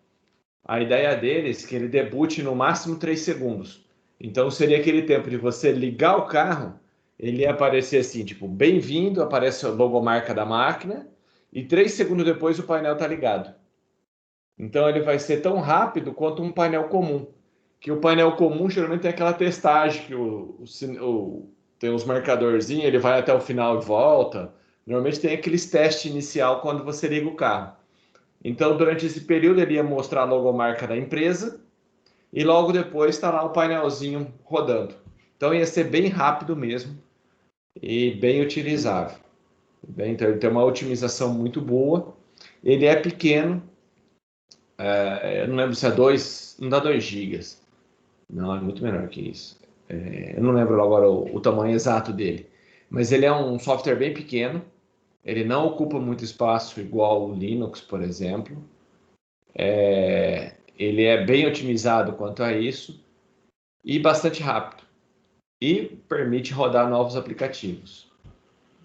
A ideia deles é que ele debute no máximo 3 segundos. Então, seria aquele tempo de você ligar o carro, ele ia aparecer assim, tipo, bem-vindo, aparece a logomarca da máquina, e 3 segundos depois o painel está ligado. Então, ele vai ser tão rápido quanto um painel comum. Que o painel comum geralmente tem aquela testagem que tem os marcadorzinhos, ele vai até o final e volta. Normalmente tem aqueles testes inicial quando você liga o carro. Então, durante esse período, ele ia mostrar a logomarca da empresa e logo depois está lá o painelzinho rodando. Então, ia ser bem rápido mesmo e bem utilizável. Então, ele tem uma otimização muito boa. Ele é pequeno. Eu não lembro se é não dá 2 GB. Não, é muito menor que isso. Eu não lembro agora o tamanho exato dele, mas ele é um software bem pequeno, ele não ocupa muito espaço igual o Linux, por exemplo. Ele é bem otimizado quanto a isso e bastante rápido. E permite rodar novos aplicativos.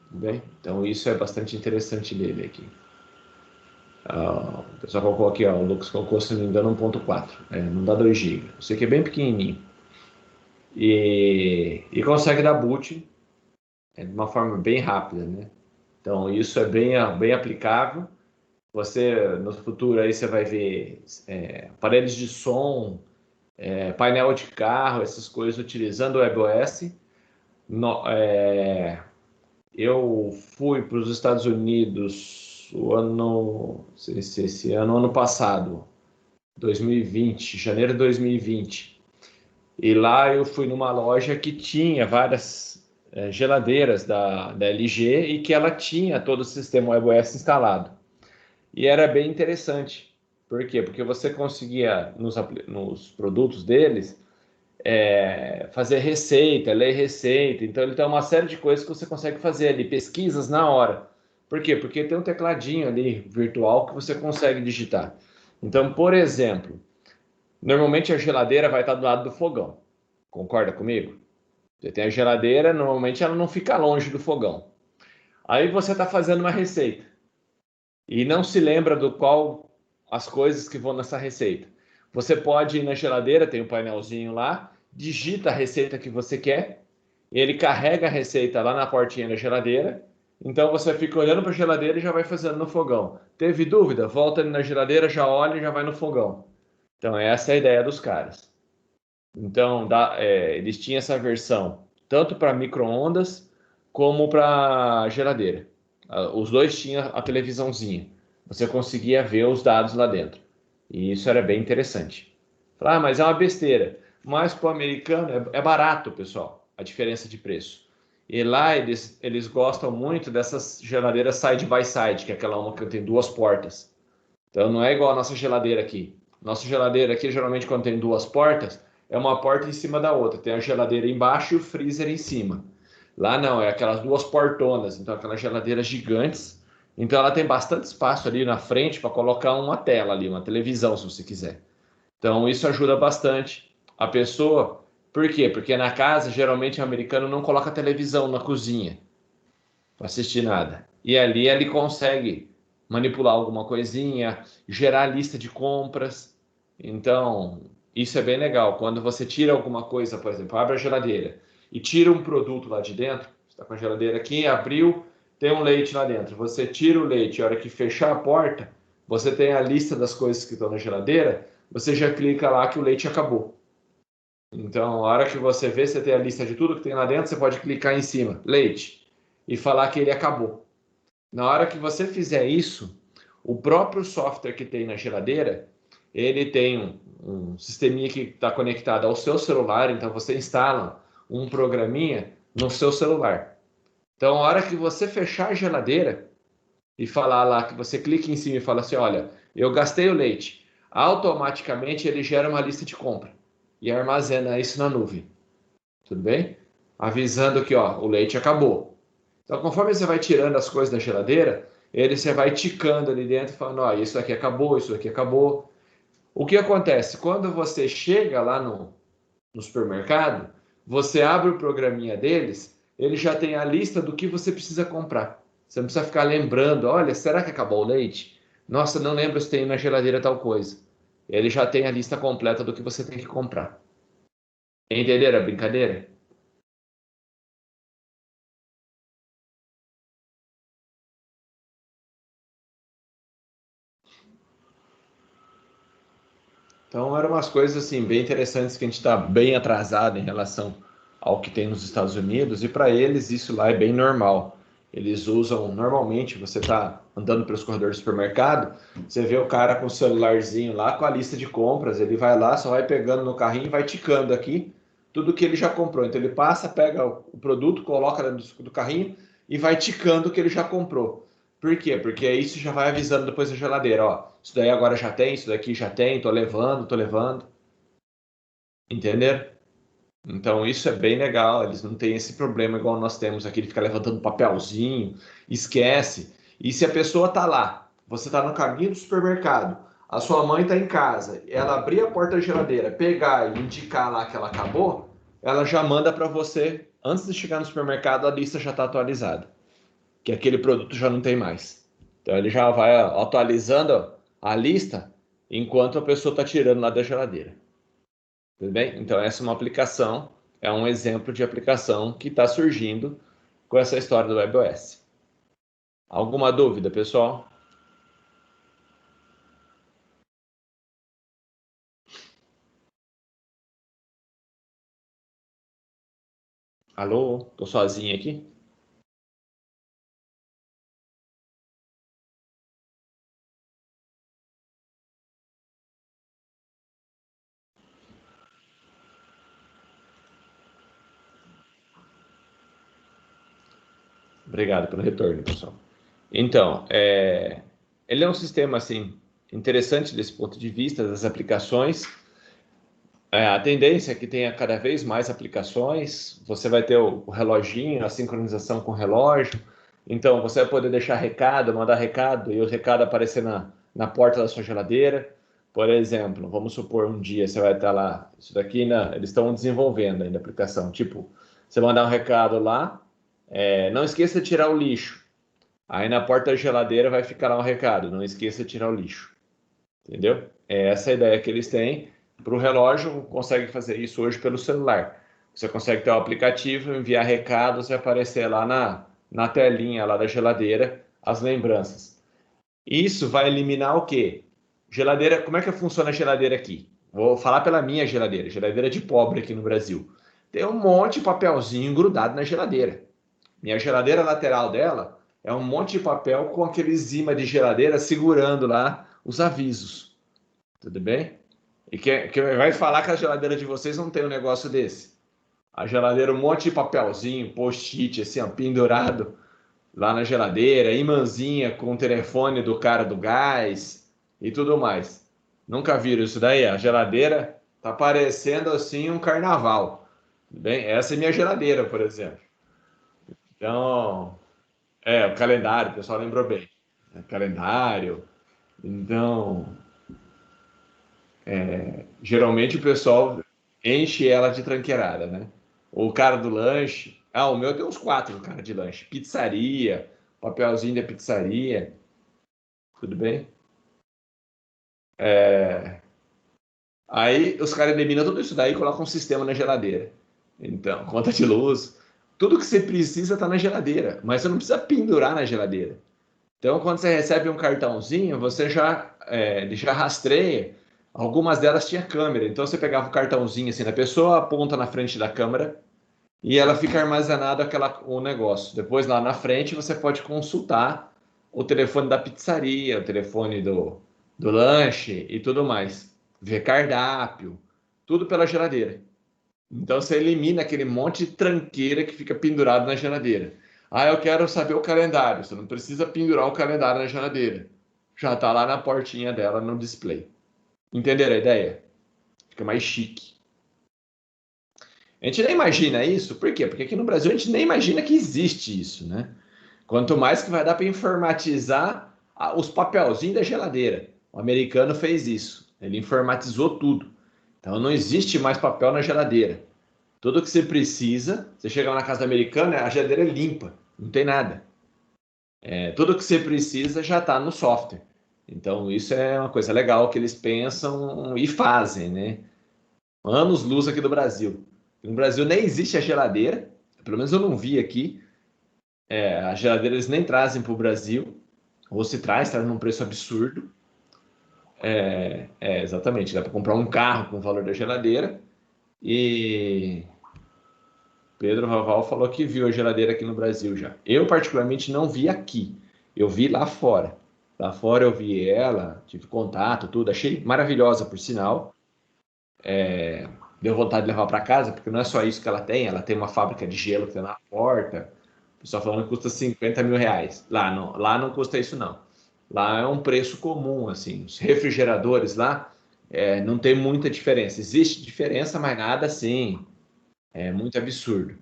Tudo bem? Então isso é bastante interessante nele aqui. O pessoal colocou aqui, o Lucas colocou, se não me engano, 1.4. Não dá 2 GB. Isso aqui é bem pequenininho. E consegue dar boot de uma forma bem rápida, né? Então isso é bem aplicável. Você, no futuro, aí você vai ver aparelhos de som, painel de carro, essas coisas utilizando o WebOS. Eu fui para os Estados Unidos ano passado, 2020, janeiro de 2020. E lá eu fui numa loja que tinha várias geladeiras da LG e que ela tinha todo o sistema WebOS instalado. E era bem interessante. Por quê? Porque você conseguia, nos produtos deles, fazer receita, ler receita. Então, ele tem uma série de coisas que você consegue fazer ali, pesquisas na hora. Por quê? Porque tem um tecladinho ali virtual que você consegue digitar. Então, por exemplo, normalmente a geladeira vai estar do lado do fogão. Concorda comigo? Você tem a geladeira, normalmente ela não fica longe do fogão. Aí você está fazendo uma receita e não se lembra do qual as coisas que vão nessa receita. Você pode ir na geladeira, tem um painelzinho lá, digita a receita que você quer, ele carrega a receita lá na portinha da geladeira, então você fica olhando para a geladeira e já vai fazendo no fogão. Teve dúvida? Volta ali na geladeira, já olha e já vai no fogão. Então essa é a ideia dos caras. Então eles tinham essa versão tanto para micro-ondas como para geladeira. Os dois tinham a televisãozinha. Você conseguia ver os dados lá dentro. E isso era bem interessante. Mas é uma besteira. Mas para o americano é barato, pessoal, a diferença de preço. E lá eles gostam muito dessas geladeiras side by side, que é aquela uma que tem 2 portas. Então não é igual a nossa geladeira aqui. Nossa geladeira aqui, geralmente quando tem 2 portas, é uma porta em cima da outra. Tem a geladeira embaixo e o freezer em cima. Lá não, é aquelas 2 portonas, então aquelas geladeiras gigantes. Então ela tem bastante espaço ali na frente para colocar uma tela ali, uma televisão, se você quiser. Então isso ajuda bastante a pessoa. Por quê? Porque na casa, geralmente o americano não coloca televisão na cozinha para assistir nada. E ali ele consegue manipular alguma coisinha, gerar lista de compras. Então isso é bem legal. Quando você tira alguma coisa, por exemplo, abre a geladeira e tira um produto lá de dentro, você está com a geladeira aqui, abriu, tem um leite lá dentro. Você tira o leite, a hora que fechar a porta, você tem a lista das coisas que estão na geladeira, você já clica lá que o leite acabou. Então, a hora que você vê, você tem a lista de tudo que tem lá dentro, você pode clicar em cima, leite, e falar que ele acabou. Na hora que você fizer isso, o próprio software que tem na geladeira, ele tem um sisteminha que está conectado ao seu celular, então você instala um programinha no seu celular. Então, a hora que você fechar a geladeira e falar lá que você clica em cima e fala assim, olha, eu gastei o leite, automaticamente ele gera uma lista de compra e armazena isso na nuvem. Tudo bem? Avisando que o leite acabou. Então, conforme você vai tirando as coisas da geladeira, você vai ticando ali dentro e falando, isso aqui acabou, isso aqui acabou. O que acontece? Quando você chega lá no supermercado, você abre o programinha deles, ele já tem a lista do que você precisa comprar. Você não precisa ficar lembrando, olha, será que acabou o leite? Nossa, não lembro se tem na geladeira tal coisa. Ele já tem a lista completa do que você tem que comprar. Entenderam a brincadeira? Então, eram umas coisas assim, bem interessantes que a gente está bem atrasado em relação ao que tem nos Estados Unidos, e para eles isso lá é bem normal. Eles usam, normalmente, você está andando pelos corredores do supermercado, você vê o cara com o celularzinho lá, com a lista de compras, ele vai lá, só vai pegando no carrinho e vai ticando aqui tudo que ele já comprou. Então ele passa, pega o produto, coloca dentro do carrinho e vai ticando o que ele já comprou. Por quê? Porque isso já vai avisando depois da geladeira, isso daí agora já tem, isso daqui já tem, tô levando. Entenderam? Então, isso é bem legal. Eles não têm esse problema igual nós temos aqui, de ficar levantando papelzinho, esquece. E se a pessoa está lá, você está no caminho do supermercado, a sua mãe está em casa, ela abrir a porta da geladeira, pegar e indicar lá que ela acabou, ela já manda para você, antes de chegar no supermercado, a lista já está atualizada, que aquele produto já não tem mais. Então, ele já vai atualizando a lista enquanto a pessoa está tirando lá da geladeira. Tudo bem? Então, essa é uma aplicação, é um exemplo de aplicação que está surgindo com essa história do WebOS. Alguma dúvida, pessoal? Alô? Tô sozinho aqui? Obrigado pelo retorno, pessoal. Então, ele é um sistema assim interessante desse ponto de vista das aplicações. A tendência é que tenha cada vez mais aplicações. Você vai ter o reloginho, a sincronização com o relógio. Então, você vai poder deixar recado, mandar recado e o recado aparecer na porta da sua geladeira. Por exemplo, vamos supor um dia você vai estar lá, isso daqui, eles estão desenvolvendo ainda a aplicação. Tipo, você mandar um recado lá, não esqueça de tirar o lixo. Aí na porta da geladeira vai ficar lá um recado, não esqueça de tirar o lixo. Entendeu? É essa a ideia que eles têm. Para o relógio, consegue fazer isso hoje pelo celular. Você consegue ter o aplicativo, enviar recados e aparecer lá na telinha lá da geladeira as lembranças. Isso vai eliminar o quê? Geladeira, como é que funciona a geladeira aqui? Vou falar pela minha geladeira, geladeira de pobre aqui no Brasil. Tem um monte de papelzinho grudado na geladeira. Minha geladeira lateral dela é um monte de papel com aqueles imã de geladeira segurando lá os avisos. Tudo bem? E que vai falar que a geladeira de vocês não tem um negócio desse? A geladeira, um monte de papelzinho, post-it, assim, ó, pendurado lá na geladeira, imãzinha com o telefone do cara do gás e tudo mais. Nunca viram isso daí? A geladeira tá parecendo assim um carnaval. Tudo bem? Essa é minha geladeira, por exemplo. Então, o calendário, o pessoal lembrou bem. Calendário. Então, geralmente o pessoal enche ela de tranqueirada, né? O cara do lanche. Ah, o meu tem uns 4 cara de lanche. Pizzaria, papelzinho da pizzaria. Tudo bem? Aí os caras eliminam tudo isso daí e colocam um sistema na geladeira. Então, conta de luz. Tudo que você precisa está na geladeira, mas você não precisa pendurar na geladeira. Então, quando você recebe um cartãozinho, você ele já rastreia. Algumas delas tinha câmera, então você pegava o cartãozinho assim da pessoa, aponta na frente da câmera e ela fica armazenado o negócio. Depois lá na frente você pode consultar o telefone da pizzaria, o telefone do lanche e tudo mais. Ver cardápio, tudo pela geladeira. Então você elimina aquele monte de tranqueira que fica pendurado na geladeira. Ah, eu quero saber o calendário. Você não precisa pendurar o calendário na geladeira. Já está lá na portinha dela no display. Entenderam a ideia? Fica mais chique. A gente nem imagina isso, por quê? Porque aqui no Brasil a gente nem imagina que existe isso, né? Quanto mais que vai dar para informatizar os papelzinhos da geladeira. O americano fez isso, ele informatizou tudo. Então não existe mais papel na geladeira. Tudo que você precisa, você chega lá na casa do americano, a geladeira é limpa, não tem nada. Tudo que você precisa já está no software. Então isso é uma coisa legal que eles pensam e fazem, né? Anos-luz aqui do Brasil. No Brasil nem existe a geladeira, pelo menos eu não vi aqui. A geladeira eles nem trazem para o Brasil, ou se traz num preço absurdo. Exatamente, dá para comprar um carro com o valor da geladeira. E Pedro Raval falou que viu a geladeira aqui no Brasil já. Eu, particularmente, não vi aqui. Eu vi lá fora. Lá fora eu vi ela, tive contato, tudo. Achei maravilhosa, por sinal. Deu vontade de levar para casa, porque não é só isso que ela tem uma fábrica de gelo que está na porta. O pessoal falando que custa 50 mil reais. Lá não custa isso, não. Lá é um preço comum, assim. Os refrigeradores lá não tem muita diferença. Existe diferença, mas nada assim É muito absurdo,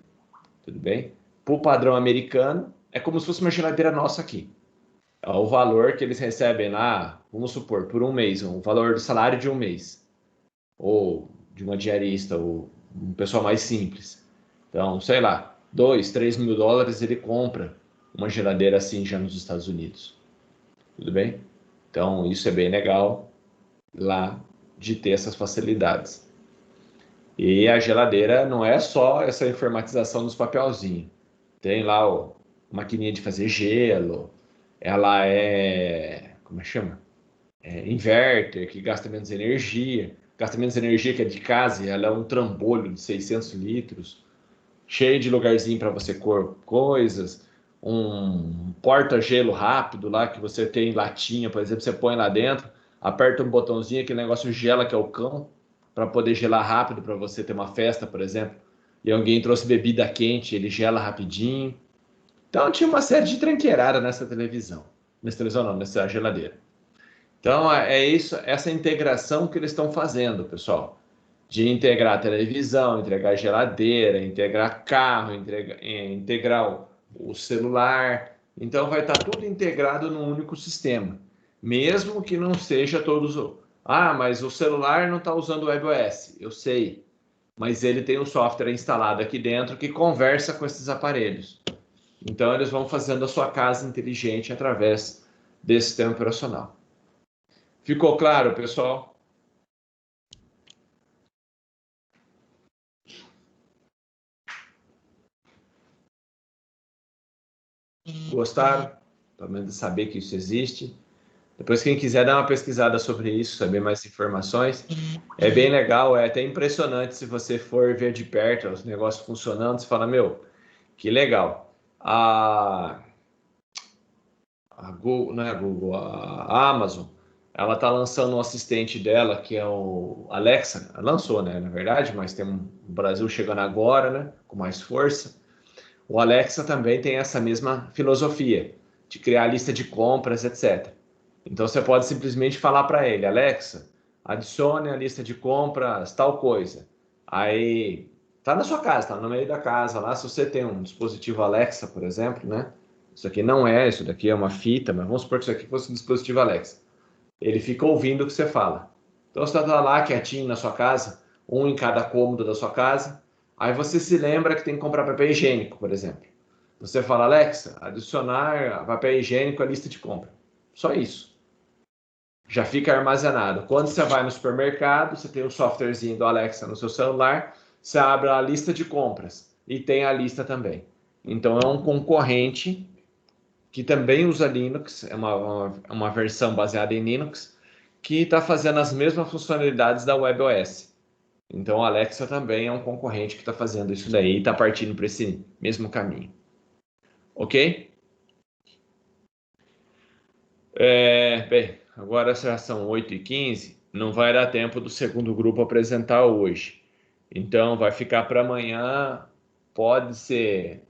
tudo bem? Para o padrão americano, é como se fosse uma geladeira nossa aqui. O valor que eles recebem lá, vamos supor, por um mês, o valor do salário de um mês, ou de uma diarista, ou um pessoal mais simples. Então, sei lá, 2, 3 mil dólares ele compra uma geladeira assim já nos Estados Unidos. Tudo bem? Então, isso é bem legal lá de ter essas facilidades. E a geladeira não é só essa informatização dos papelzinhos. Tem lá a maquininha de fazer gelo, ela é, como é que chama? Inverter, que gasta menos energia. Gasta menos energia que a de casa, e ela é um trambolho de 600 litros, cheio de lugarzinho para você pôr coisas, um porta-gelo rápido lá, que você tem latinha, por exemplo, você põe lá dentro, aperta um botãozinho, aquele negócio gela, que é o cão, para poder gelar rápido, para você ter uma festa, por exemplo, e alguém trouxe bebida quente, ele gela rapidinho. Então tinha uma série de tranqueirada nessa televisão. Nessa televisão não, nessa geladeira. Então é isso, essa integração que eles estão fazendo, pessoal. De integrar a televisão, integrar geladeira, integrar carro, integrar o celular. Então vai estar tudo integrado num único sistema. Mesmo que não seja todos. Ah, mas o celular não está usando o WebOS. Eu sei. Mas ele tem um software instalado aqui dentro que conversa com esses aparelhos. Então eles vão fazendo a sua casa inteligente através desse sistema operacional. Ficou claro, pessoal? Gostaram? Pelo menos de saber que isso existe. Depois, quem quiser dar uma pesquisada sobre isso, saber mais informações, é bem legal, é até impressionante se você for ver de perto os negócios funcionando, você fala, meu, que legal. A Google, não é a Google, a Amazon, ela está lançando um assistente dela, que é o Alexa, lançou, né, na verdade, mas tem o Brasil chegando agora, né, com mais força. O Alexa também tem essa mesma filosofia de criar lista de compras, etc. Então você pode simplesmente falar para ele, Alexa, adicione a lista de compras tal coisa. Aí tá na sua casa, tá no meio da casa lá. Se você tem um dispositivo Alexa, por exemplo, né? Isso aqui não é, isso daqui é uma fita, mas vamos supor que isso aqui fosse um dispositivo Alexa. Ele fica ouvindo o que você fala. Então você está lá quietinho na sua casa, um em cada cômodo da sua casa. Aí você se lembra que tem que comprar papel higiênico, por exemplo. Você fala, Alexa, adicionar papel higiênico à lista de compra. Só isso. Já fica armazenado. Quando você vai no supermercado, você tem o softwarezinho do Alexa no seu celular, você abre a lista de compras e tem a lista também. Então é um concorrente que também usa Linux, é uma versão baseada em Linux, que está fazendo as mesmas funcionalidades da WebOS. Então, a Alexa também é um concorrente que está fazendo isso daí e está partindo para esse mesmo caminho. Ok? Bem, agora já são 8h15, não vai dar tempo do segundo grupo apresentar hoje. Então, vai ficar para amanhã. Pode ser.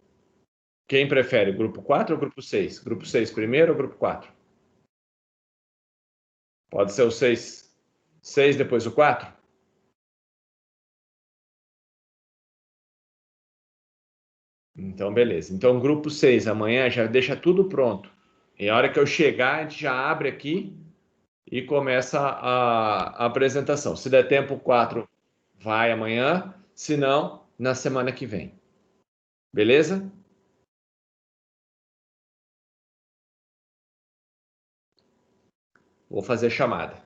Quem prefere, grupo 4 ou grupo 6? Grupo 6 primeiro ou grupo 4? Pode ser o 6, 6 depois o 4? Então, beleza. Então, grupo 6, amanhã já deixa tudo pronto. E a hora que eu chegar, a gente já abre aqui e começa a apresentação. Se der tempo, o 4 vai amanhã. Se não, na semana que vem. Beleza? Vou fazer chamada.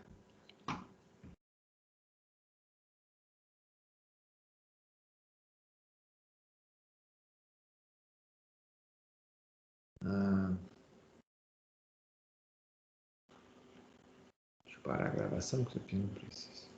Deixa eu parar a gravação, que isso aqui não precisa.